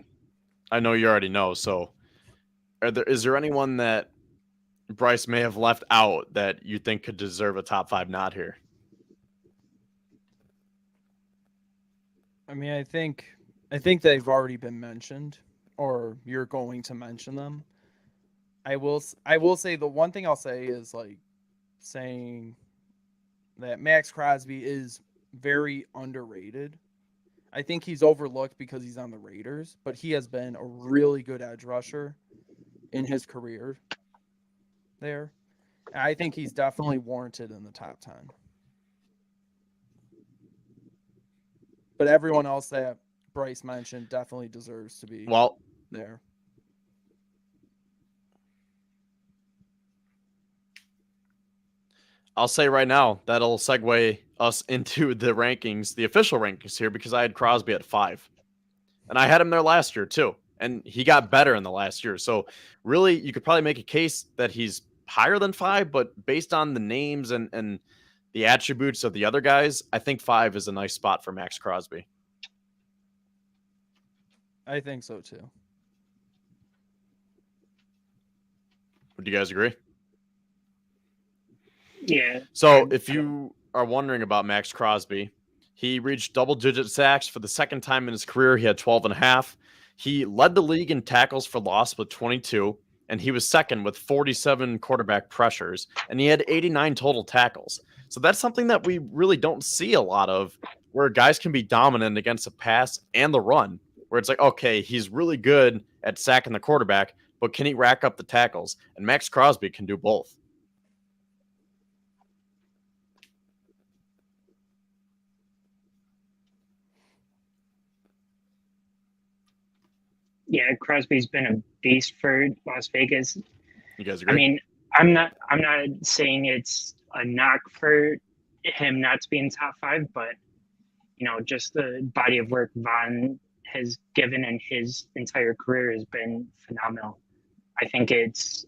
I know you already know, so is there anyone that Bryce may have left out that you think could deserve a top 5 nod here? I mean, I think they've already been mentioned, or you're going to mention them. I will say the one thing I'll say is like saying that Max Crosby is very underrated. I think he's overlooked because he's on the Raiders, but he has been a really good edge rusher in his career there. And I think he's definitely warranted in the top 10. But everyone else that Bryce mentioned definitely deserves to be there. I'll say right now, that'll segue us into the rankings, the official rankings here, because I had Crosby at 5. And I had him there last year too. And he got better in the last year. So really, you could probably make a case that he's higher than 5, but based on the names and the attributes of the other guys, I think 5 is a nice spot for Max Crosby. I think so too. Would you guys agree? Yeah. So if you are wondering about Max Crosby, he reached double-digit sacks for the second time in his career. He had 12.5. He led the league in tackles for loss with 22, and he was second with 47 quarterback pressures, and he had 89 total tackles. So that's something that we really don't see a lot of, where guys can be dominant against the pass and the run, where it's like, okay, he's really good at sacking the quarterback, but can he rack up the tackles? And Max Crosby can do both. Yeah, Crosby's been a beast for Las Vegas. You guys agree? I mean, I'm not saying it's a knock for him not to be in top 5, but just the body of work Vaughn has given in his entire career has been phenomenal. I think it's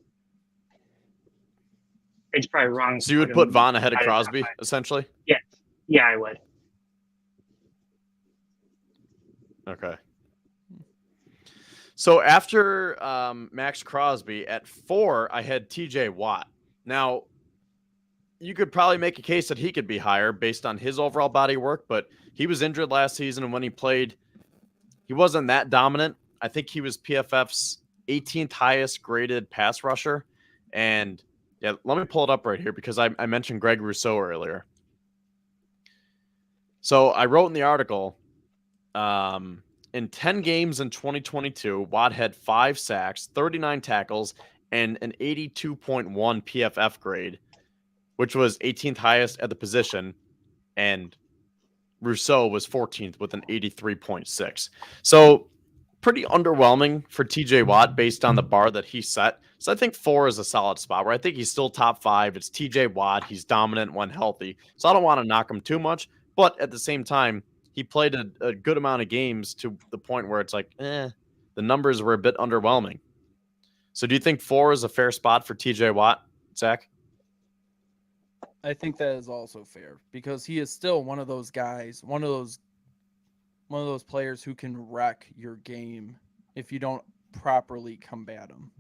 probably wrong. So you would put Vaughn ahead of Crosby, essentially? Yes. Yeah, I would. Okay. So after Max Crosby, at 4, I had TJ Watt. Now, you could probably make a case that he could be higher based on his overall body work, but he was injured last season, and when he played, he wasn't that dominant. I think he was PFF's 18th highest graded pass rusher. And yeah, let me pull it up right here because I mentioned Greg Rousseau earlier. So I wrote in the article, in 10 games in 2022, Watt had 5 sacks, 39 tackles, and an 82.1 PFF grade, which was 18th highest at the position, and Rousseau was 14th with an 83.6. So pretty underwhelming for TJ Watt based on the bar that he set. So I think 4 is a solid spot where I think he's still top 5. It's TJ Watt. He's dominant when healthy. So I don't want to knock him too much. But at the same time, he played a good amount of games to the point where it's like, the numbers were a bit underwhelming. So do you think 4 is a fair spot for TJ Watt, Zach? I think that is also fair because he is still one of those guys, one of those players who can wreck your game if you don't properly combat him.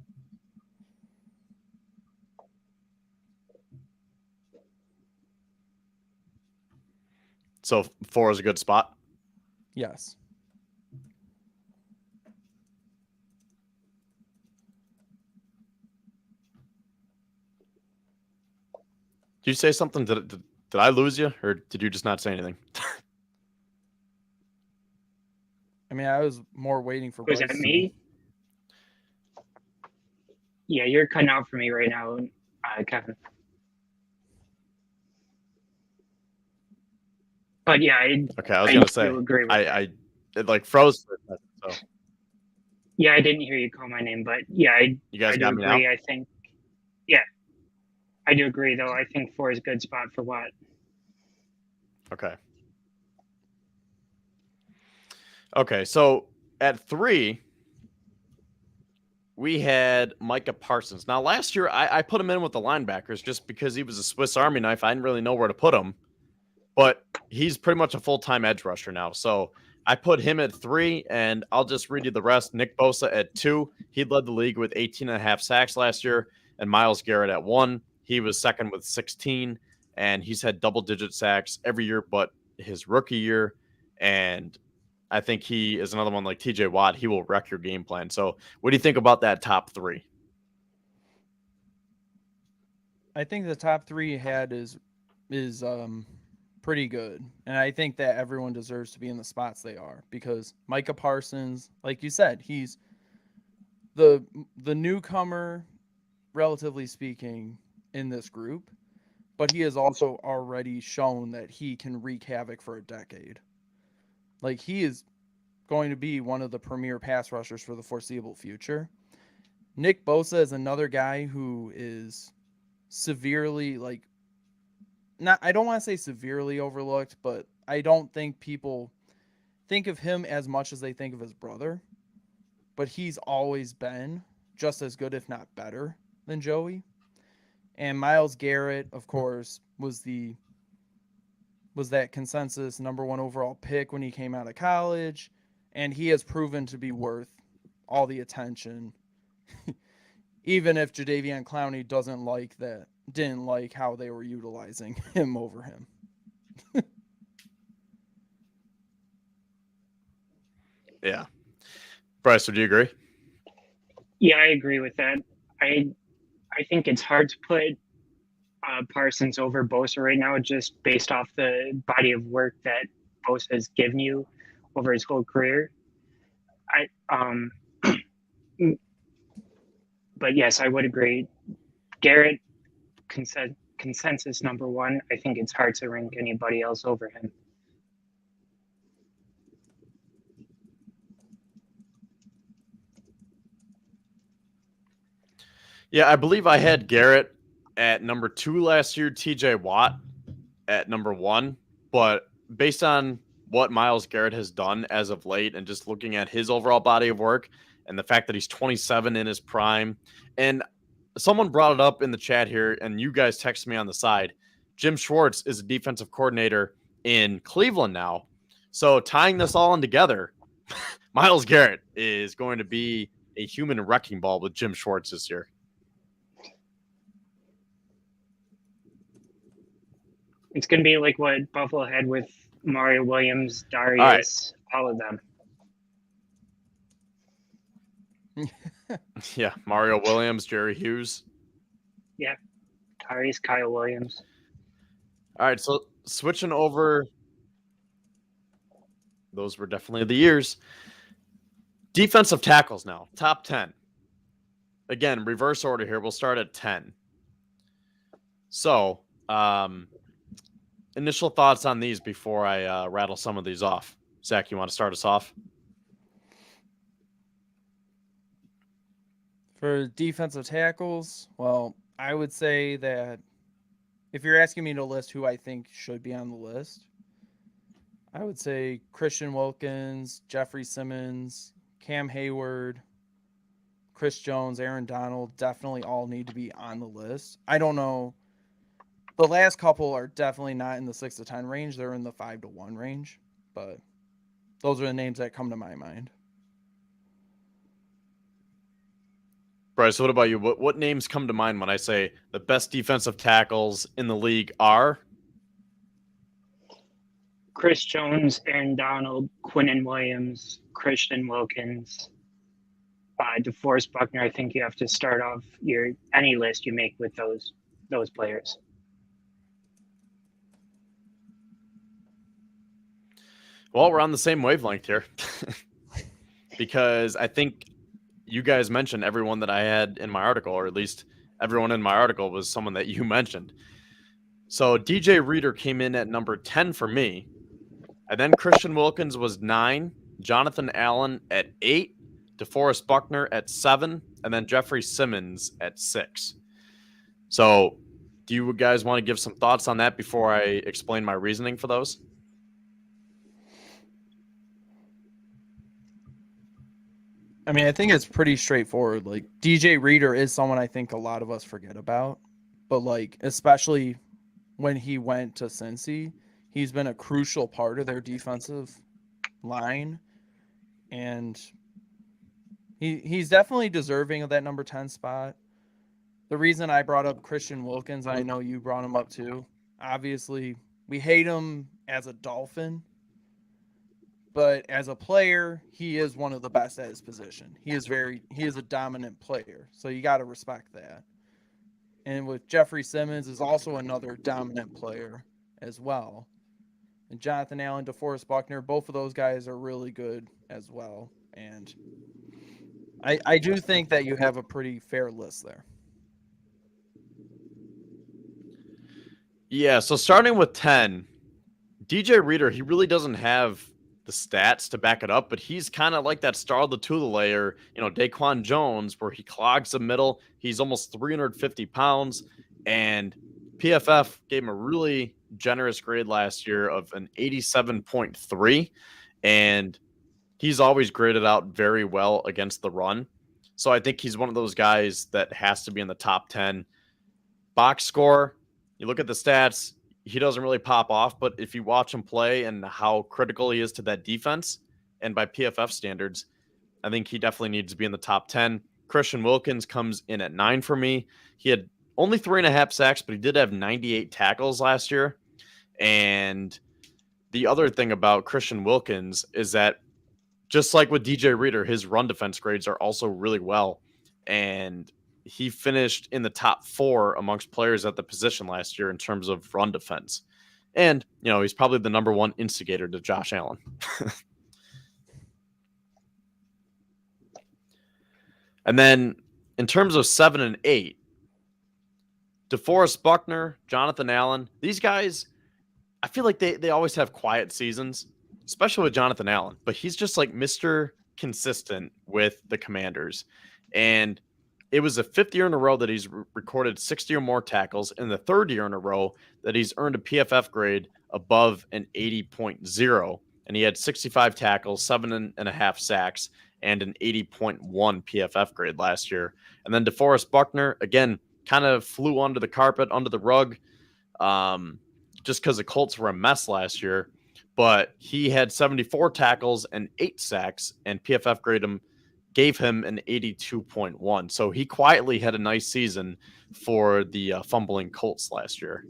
So 4 is a good spot? Yes. Did you say something? Did I lose you, or did you just not say anything? I mean, I was more waiting for Was Bryce. that me? Yeah, you're cutting out for me right now, Kevin. But yeah, Okay, I was gonna say agree with I it like froze for a second, so yeah, I didn't hear you call my name, but yeah, you guys I do got me now? agree. I think, yeah, I do agree though. I think 4 is a good spot for Watt. Okay. Okay, so at 3, we had Micah Parsons. Now, last year, I put him in with the linebackers just because he was a Swiss Army knife. I didn't really know where to put him, but he's pretty much a full-time edge rusher now. So I put him at 3, and I'll just read you the rest. Nick Bosa at 2. He led the league with 18.5 sacks last year, and Myles Garrett at 1. He was second with 16, and he's had double-digit sacks every year but his rookie year, and I think he is another one like TJ Watt. He will wreck your game plan. So what do you think about that top 3? I think the top 3 he had is pretty good. And I think that everyone deserves to be in the spots they are because Micah Parsons, like you said, he's the newcomer, relatively speaking, in this group, but he has also already shown that he can wreak havoc for a decade. Like, he is going to be one of the premier pass rushers for the foreseeable future. Nick Bosa is another guy who is severely, like, I don't want to say severely overlooked, but I don't think people think of him as much as they think of his brother. But he's always been just as good, if not better, than Joey. And Myles Garrett, of course, was that consensus number 1 overall pick when he came out of college, and he has proven to be worth all the attention, even if Jadeveon Clowney didn't like how they were utilizing him over him. Yeah. Bryce, would you agree? Yeah, I agree with that. I think it's hard to put Parsons over Bosa right now, just based off the body of work that Bosa has given you over his whole career. But yes, I would agree. Garrett, consensus number 1. I think it's hard to rank anybody else over him. Yeah, I believe I had Garrett at number 2 last year, TJ Watt at number 1. But based on what Myles Garrett has done as of late and just looking at his overall body of work and the fact that he's 27 in his prime, and someone brought it up in the chat here, and you guys texted me on the side, Jim Schwartz is a defensive coordinator in Cleveland now. So tying this all in together, Myles Garrett is going to be a human wrecking ball with Jim Schwartz this year. It's going to be like what Buffalo had with Mario Williams, Darius, all of them. Yeah, Mario Williams, Jerry Hughes. Yeah, Darius, Kyle Williams. All right, so switching over Those were definitely the years. Defensive tackles now, top 10. Again, reverse order here. We'll start at 10. So, initial thoughts on these before I rattle some of these off. Zach, you want to start us off? For defensive tackles, well, I would say that if you're asking me to list who I think should be on the list, I would say Christian Wilkins, Jeffrey Simmons, Cam Hayward, Chris Jones, Aaron Donald definitely all need to be on the list. I don't know. The last couple are definitely not in the 6 to 10 range. They're in the 5 to 1 range, but those are the names that come to my mind. Bryce, what about you? What names come to mind when I say the best defensive tackles in the league are? Chris Jones, Aaron Donald, Quinnen Williams, Christian Wilkins, DeForest Buckner. I think you have to start off any list you make with those players. Well, we're on the same wavelength here because I think you guys mentioned everyone that I had in my article, or at least everyone in my article was someone that you mentioned. So DJ Reader came in at number 10 for me. And then Christian Wilkins was 9, Jonathan Allen at 8, DeForest Buckner at 7, and then Jeffrey Simmons at 6. So do you guys want to give some thoughts on that before I explain my reasoning for those? I mean, I think it's pretty straightforward. Like, DJ Reader is someone I think a lot of us forget about, but like, especially when he went to Cincy, he's been a crucial part of their defensive line, and he's definitely deserving of that number 10 spot. The reason I brought up Christian Wilkins, I know you brought him up too. Obviously, we hate him as a Dolphin, but as a player, he is one of the best at his position. He is a dominant player, so you got to respect that. And with Jeffrey Simmons is also another dominant player as well. And Jonathan Allen, DeForest Buckner, both of those guys are really good as well. And I do think that you have a pretty fair list there. Yeah, so starting with 10, DJ Reader, he really doesn't have the stats to back it up, but he's kind of like that star of the Tula layer, Daquan Jones, where he clogs the middle. He's almost 350 pounds, and PFF gave him a really generous grade last year of an 87.3, and he's always graded out very well against the run. So I think he's one of those guys that has to be in the top 10. Box score, you look at the stats, he doesn't really pop off, but if you watch him play and how critical he is to that defense, and by PFF standards, I think he definitely needs to be in the top 10. Christian Wilkins comes in at 9 for me. He had only 3.5 sacks, but he did have 98 tackles last year. And the other thing about Christian Wilkins is that just like with DJ Reader, his run defense grades are also really well. And he finished in the top 4 amongst players at the position last year in terms of run defense. And, he's probably the number 1 instigator to Josh Allen. And then in terms of 7 and 8, DeForest Buckner, Jonathan Allen, these guys, I feel like they always have quiet seasons, especially with Jonathan Allen, but he's just like Mr. Consistent with the Commanders. And it was the 5th year in a row that he's recorded 60 or more tackles, and the 3rd year in a row that he's earned a PFF grade above an 80.0. And he had 65 tackles, 7.5 sacks, and an 80.1 PFF grade last year. And then DeForest Buckner, again, kind of flew under the carpet, under the rug, just because the Colts were a mess last year. But he had 74 tackles and 8 sacks, and PFF gave him an 82.1. So he quietly had a nice season for the fumbling Colts last year.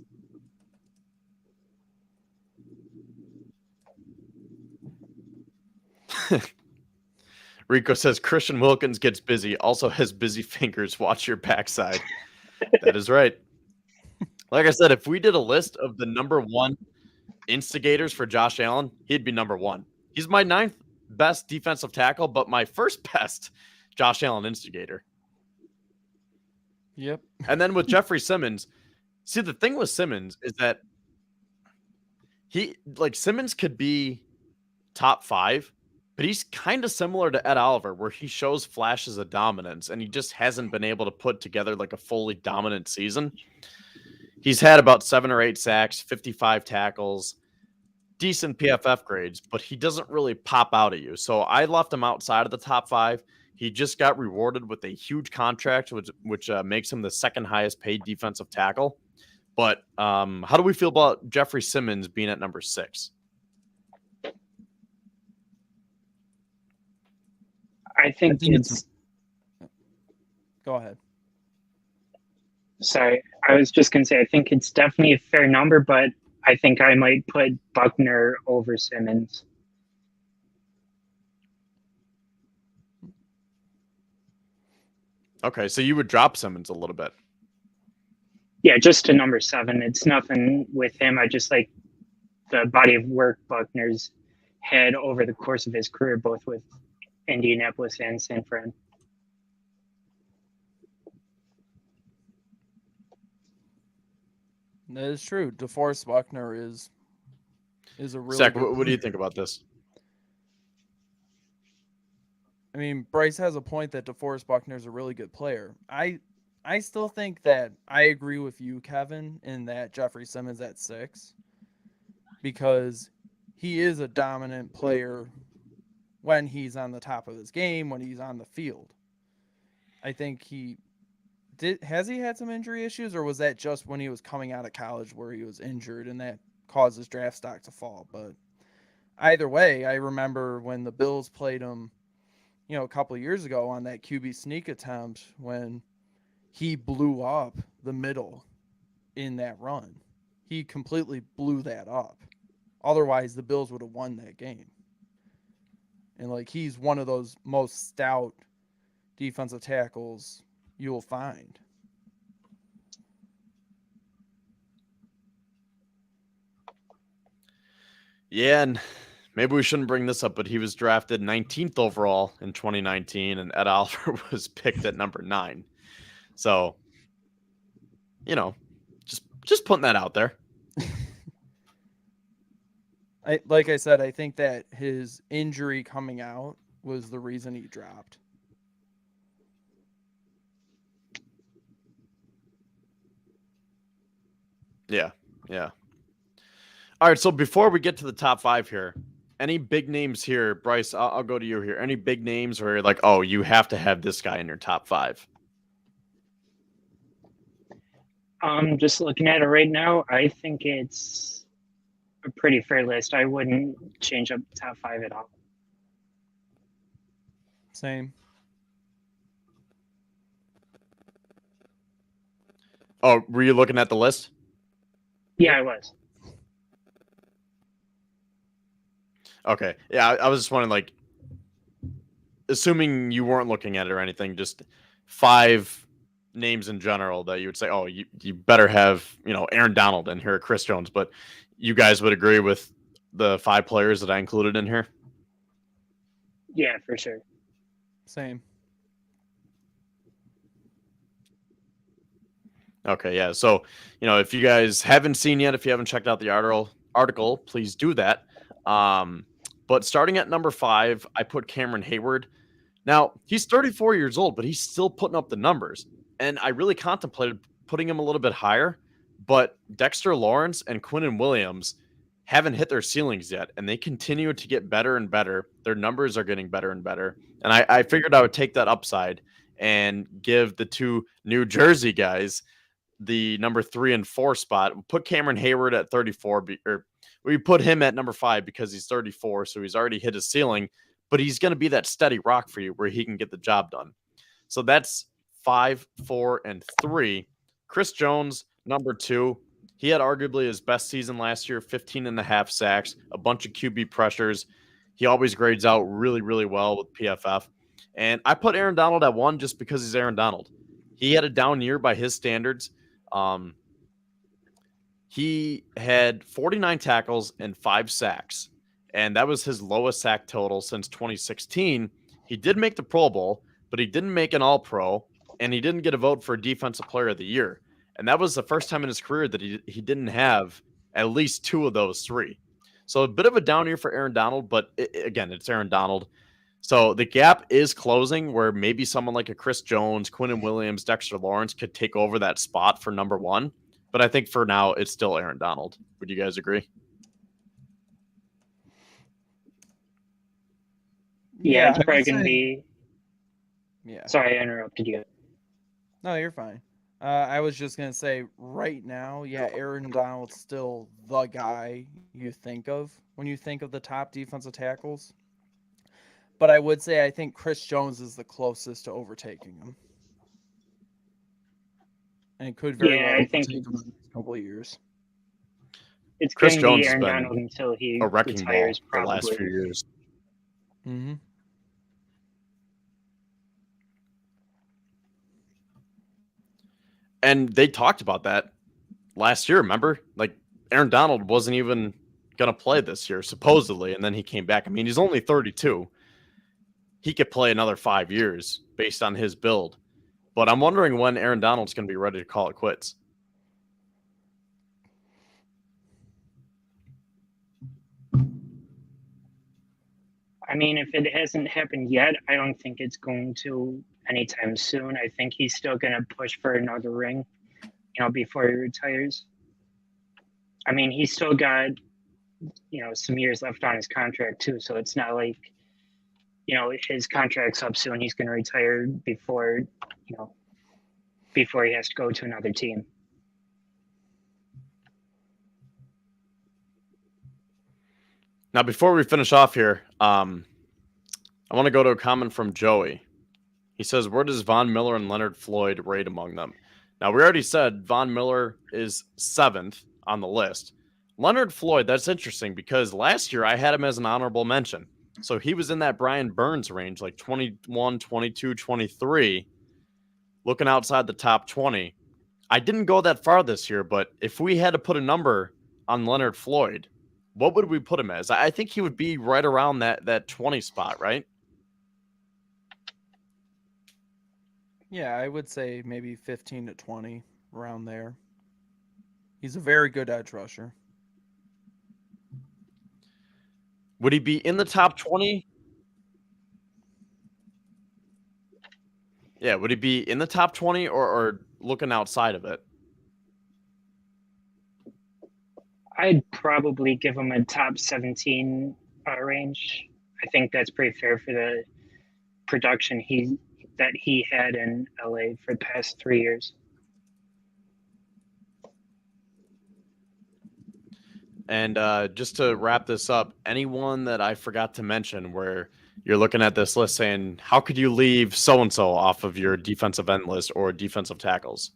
Rico says Christian Wilkins gets busy, also has busy fingers. Watch your backside. That is right. Like I said, if we did a list of the number 1 instigators for Josh Allen, he'd be number 1. He's my 9th best defensive tackle, but my first best Josh Allen instigator. Yep. And then with Jeffrey Simmons, see, the thing with Simmons is that Simmons could be top 5, but he's kind of similar to Ed Oliver, where he shows flashes of dominance, and he just hasn't been able to put together like a fully dominant season. He's had about 7 or 8 sacks, 55 tackles, decent PFF grades, but he doesn't really pop out at you. So I left him outside of the top 5. He just got rewarded with a huge contract, which makes him the 2nd highest paid defensive tackle. But how do we feel about Jeffrey Simmons being at number 6? I think it's. Go ahead. Sorry, I was just going to say, I think it's definitely a fair number, but I think I might put Buckner over Simmons. Okay, so you would drop Simmons a little bit. Yeah, just to number 7. It's nothing with him. I just like the body of work Buckner's had over the course of his career, both with Indianapolis and San Fran. That is true. DeForest Buckner is a really Zach, good what do you think about this? I mean, Bryce has a point that DeForest Buckner is a really good player. I still think that I agree with you, Kevin, in that Jeffrey Simmons at 6, because he is a dominant player when he's on the top of his game, when he's on the field. I think has he had some injury issues, or was that just when he was coming out of college where he was injured and that caused his draft stock to fall? But either way, I remember when the Bills played him, a couple of years ago on that QB sneak attempt when he blew up the middle in that run. He completely blew that up. Otherwise, the Bills would have won that game. And he's one of those most stout defensive tackles you'll find. Yeah, and maybe we shouldn't bring this up, but he was drafted 19th overall in 2019, and Ed Oliver was picked at number 9. So, just putting that out there. Like I said, I think that his injury coming out was the reason he dropped. Yeah. All right, so before we get to the top 5 here, any big names here? Bryce, I'll go to you here. Any big names where you're like, oh, you have to have this guy in your top 5? Just looking at it right now, I think it's a pretty fair list. I wouldn't change up the top 5 at all. Same. Oh, were you looking at the list? Yeah, I was. Okay. Yeah, I was just wondering, assuming you weren't looking at it or anything, just 5 names in general that you would say, oh, you better have, Aaron Donald in here, Chris Jones, but you guys would agree with the 5 players that I included in here? Yeah, for sure. Same. Okay, yeah. So, if you guys haven't seen yet, if you haven't checked out the article, please do that. But starting at number 5, I put Cameron Hayward. Now, he's 34 years old, but he's still putting up the numbers. And I really contemplated putting him a little bit higher, but Dexter Lawrence and Quinnen Williams haven't hit their ceilings yet, and they continue to get better and better. Their numbers are getting better and better. And I figured I would take that upside and give the 2 New Jersey guys the number 3 and 4 spot. Put Cameron Hayward at 34, or we put him at number 5 because he's 34, so he's already hit his ceiling, but he's going to be that steady rock for you where he can get the job done. So that's 5, 4, and 3. Chris Jones, number 2. He had arguably his best season last year, 15.5 sacks, a bunch of QB pressures. He always grades out really, really well with PFF. And I put Aaron Donald at 1 just because he's Aaron Donald. He had a down year by his standards. He had 49 tackles and 5 sacks. and that was his lowest sack total since 2016. He did make the Pro Bowl, but he didn't make an All-Pro, and he didn't get a vote for Defensive Player of the Year. And that was the first time in his career that he didn't have at least two of those three. So a bit of a down year for Aaron Donald, but again, it's Aaron Donald. So the gap is closing where maybe someone like a Chris Jones, Quinnen Williams, Dexter Lawrence could take over that spot for number one. But I think for now, it's still Aaron Donald. Would you guys agree? Yeah, it's probably going to be. Yeah. Sorry, I interrupted you. No, you're fine. I was just going to say right now, yeah, Aaron Donald's still the guy you think of when you think of the top defensive tackles. But I would say I think Chris Jones is the closest to overtaking him. And could very well overtake him in the next couple of years. It's going to be Aaron Donald until he a wrecking retires, ball probably. The last few years. Mm-hmm. And they talked about that last year, remember? Like, Aaron Donald wasn't even going to play this year, supposedly, and then he came back. I mean, he's only 32. He could play another 5 years based on his build. But I'm wondering when Aaron Donald's going to be ready to call it quits. I mean, if it hasn't happened yet, I don't think it's going to anytime soon. I think he's still going to push for another ring, before he retires. I mean, he's still got, some years left on his contract too. So it's not like, his contract's up soon. He's going to retire before he has to go to another team. Now, before we finish off here, I want to go to a comment from Joey. He says, where does Von Miller and Leonard Floyd rate among them? Now, we already said Von Miller is 7th on the list. Leonard Floyd, that's interesting because last year I had him as an honorable mention. So he was in that Brian Burns range, like 21, 22, 23, looking outside the top 20. I didn't go that far this year, but if we had to put a number on Leonard Floyd, what would we put him as? I think he would be right around that 20 spot, right? Yeah, I would say maybe 15 to 20, around there. He's a very good edge rusher. Would he be in the top 20? Yeah, would he be in the top 20 or looking outside of it? I'd probably give him a top 17 range. I think that's pretty fair for the production that he had in LA for the past 3 years. And just to wrap this up, anyone that I forgot to mention where you're looking at this list saying, how could you leave so-and-so off of your defensive end list or defensive tackles?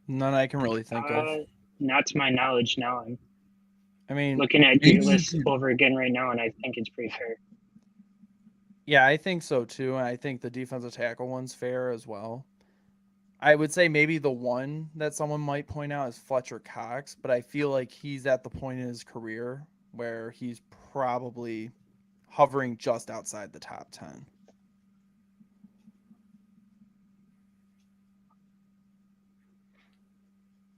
None I can really think of. Not to my knowledge now. I mean, looking at your list over again right now, and I think it's pretty fair. Yeah, I think so too. And I think the defensive tackle one's fair as well. I would say maybe the one that someone might point out is Fletcher Cox, but I feel like he's at the point in his career where he's probably hovering just outside the top 10.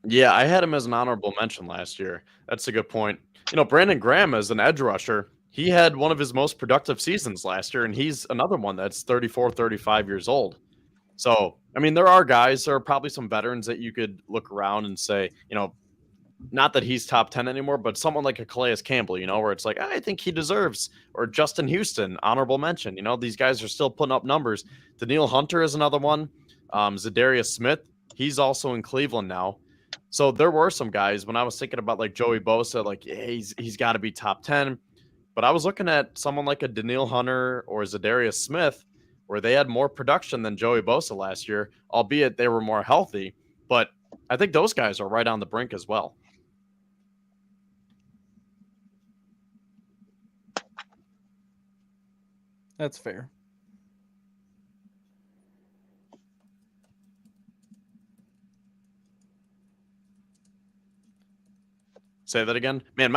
Yeah, I had him as an honorable mention last year. That's a good point. Brandon Graham as an edge rusher, he had one of his most productive seasons last year, and he's another one that's 34, 35 years old. So, I mean, there are probably some veterans that you could look around and say, not that he's top 10 anymore, but someone like a Calais Campbell, where it's like, I think he deserves, or Justin Houston, honorable mention. These guys are still putting up numbers. Daniil Hunter is another one. Zadarius Smith, he's also in Cleveland now. So there were some guys when I was thinking about like Joey Bosa, like he's got to be top 10. But I was looking at someone like a Daniil Hunter or Zadarius Smith, where they had more production than Joey Bosa last year, albeit they were more healthy. But I think those guys are right on the brink as well. That's fair. Say that again, man.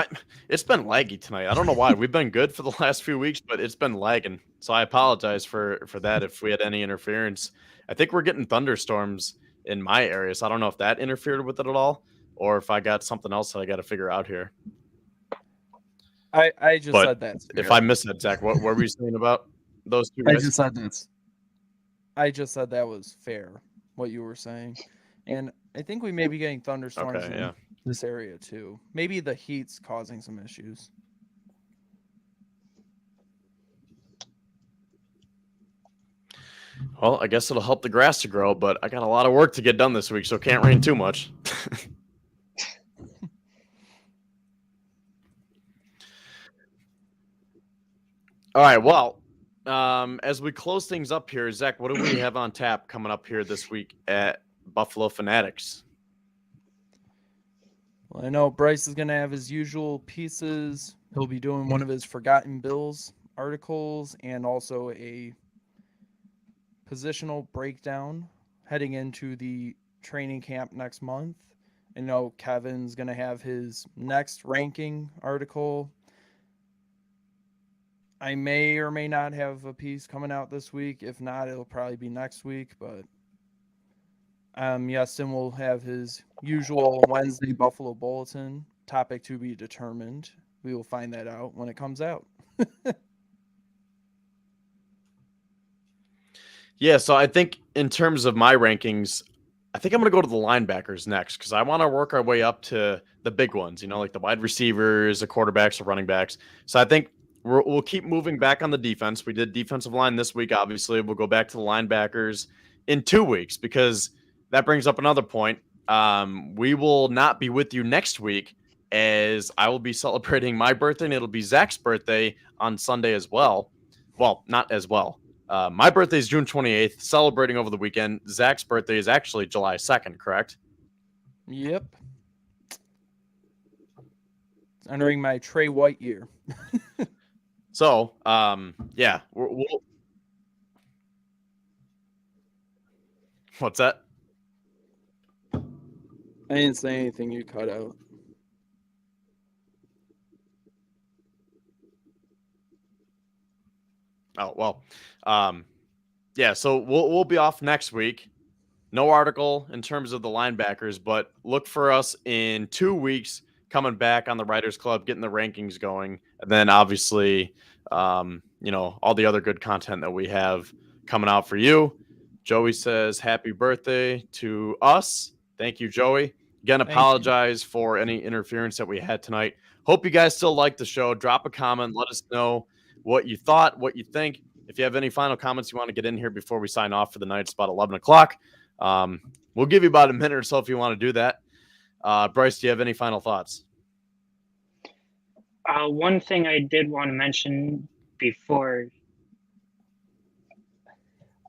It's been laggy tonight. I don't know why. We've been good for the last few weeks, but it's been lagging. So I apologize for that if we had any interference. I think we're getting thunderstorms in my area, so I don't know if that interfered with it at all, or if I got something else that I got to figure out here. I just But said that. if I missed it, Zach, what were we saying about those two guys? I just said that was fair, what you were saying. And I think we may be getting thunderstorms in this area too. Maybe the heat's causing some issues. Well, I guess it'll help the grass to grow, but I got a lot of work to get done this week, so it can't rain too much. All right, well, as we close things up here, Zach, what do we have on tap coming up here this week at Buffalo Fanatics? Well, I know Bryce is going to have his usual pieces. He'll be doing one of his Forgotten Bills articles and also a positional breakdown heading into the training camp next month. I know Kevin's going to have his next ranking article. I may or may not have a piece coming out this week. If not, it'll probably be next week. But Yeston will have his usual Wednesday Buffalo Bulletin, topic to be determined. We will find that out when it comes out. Yeah, so I think in terms of my rankings, I think I'm going to go to the linebackers next because I want to work our way up to the big ones, like the wide receivers, the quarterbacks, the running backs. So I think we'll keep moving back on the defense. We did defensive line this week, obviously. We'll go back to the linebackers in 2 weeks because that brings up another point. We will not be with you next week as I will be celebrating my birthday, and it'll be Zach's birthday on Sunday as well. Well, not as well. My birthday is June 28th, celebrating over the weekend. Zach's birthday is actually July 2nd, correct? Yep. It's entering my Trey White year. So, yeah. We'll... What's that? I didn't say anything you cut out. Oh, well. Yeah, so we'll be off next week. No article in terms of the linebackers, but look for us in 2 weeks coming back on the Writers Club, getting the rankings going, and then obviously, all the other good content that we have coming out for you. Joey says happy birthday to us. Thank you, Joey. Again, apologize for any interference that we had tonight. Hope you guys still like the show. Drop a comment. Let us know what you thought, what you think. If you have any final comments you want to get in here before we sign off for the night, it's about 11 o'clock. We'll give you about a minute or so if you want to do that. Bryce, do you have any final thoughts? One thing I did want to mention before,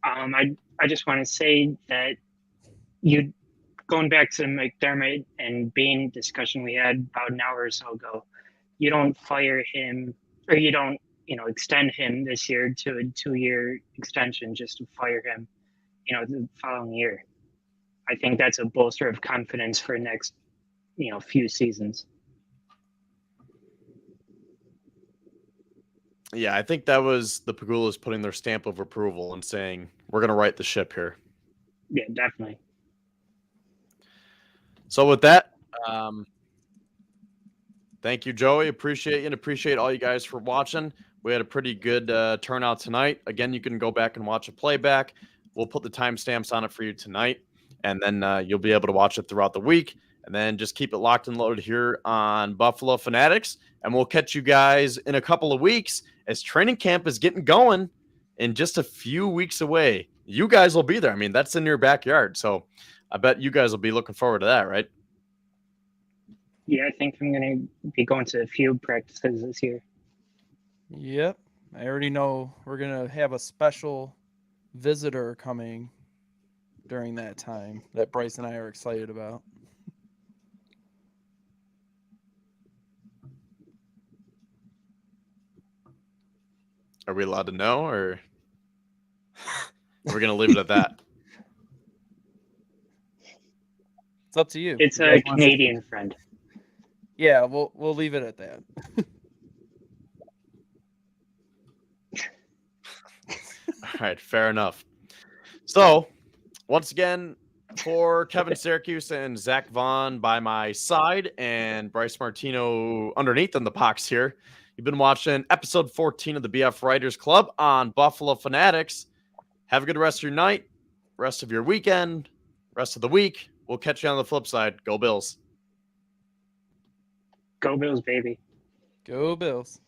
I just want to say that going back to the McDermott and Beane discussion we had about an hour or so ago, you don't fire him or you don't, extend him this year to a 2-year extension just to fire him, the following year. I think that's a bolster of confidence for next, few seasons. Yeah, I think that was the Pagulas putting their stamp of approval and saying, we're going to right the ship here. Yeah, definitely. So with that, thank you, Joey. Appreciate you and appreciate all you guys for watching. We had a pretty good turnout tonight. Again, you can go back and watch a playback. We'll put the timestamps on it for you tonight, and then you'll be able to watch it throughout the week. And then just keep it locked and loaded here on Buffalo Fanatics. And we'll catch you guys in a couple of weeks as training camp is getting going in just a few weeks away. You guys will be there. I mean, that's in your backyard. So I bet you guys will be looking forward to that, right? Yeah, I think I'm going to be going to a few practices this year. Yep. I already know we're going to have a special visitor coming during that time that Bryce and I are excited about. Are we allowed to know, or we're going to leave it at that? It's up to you. It's a Canadian friend. Yeah, we'll leave it at that. All right, fair enough. So, once again, for Kevin Syracuse and Zach Vaughn by my side and Bryce Martino underneath in the box here, you've been watching episode 14 of the BF Writers Club on Buffalo Fanatics. Have a good rest of your night, rest of your weekend, rest of the week. We'll catch you on the flip side. Go Bills. Go Bills, baby. Go Bills.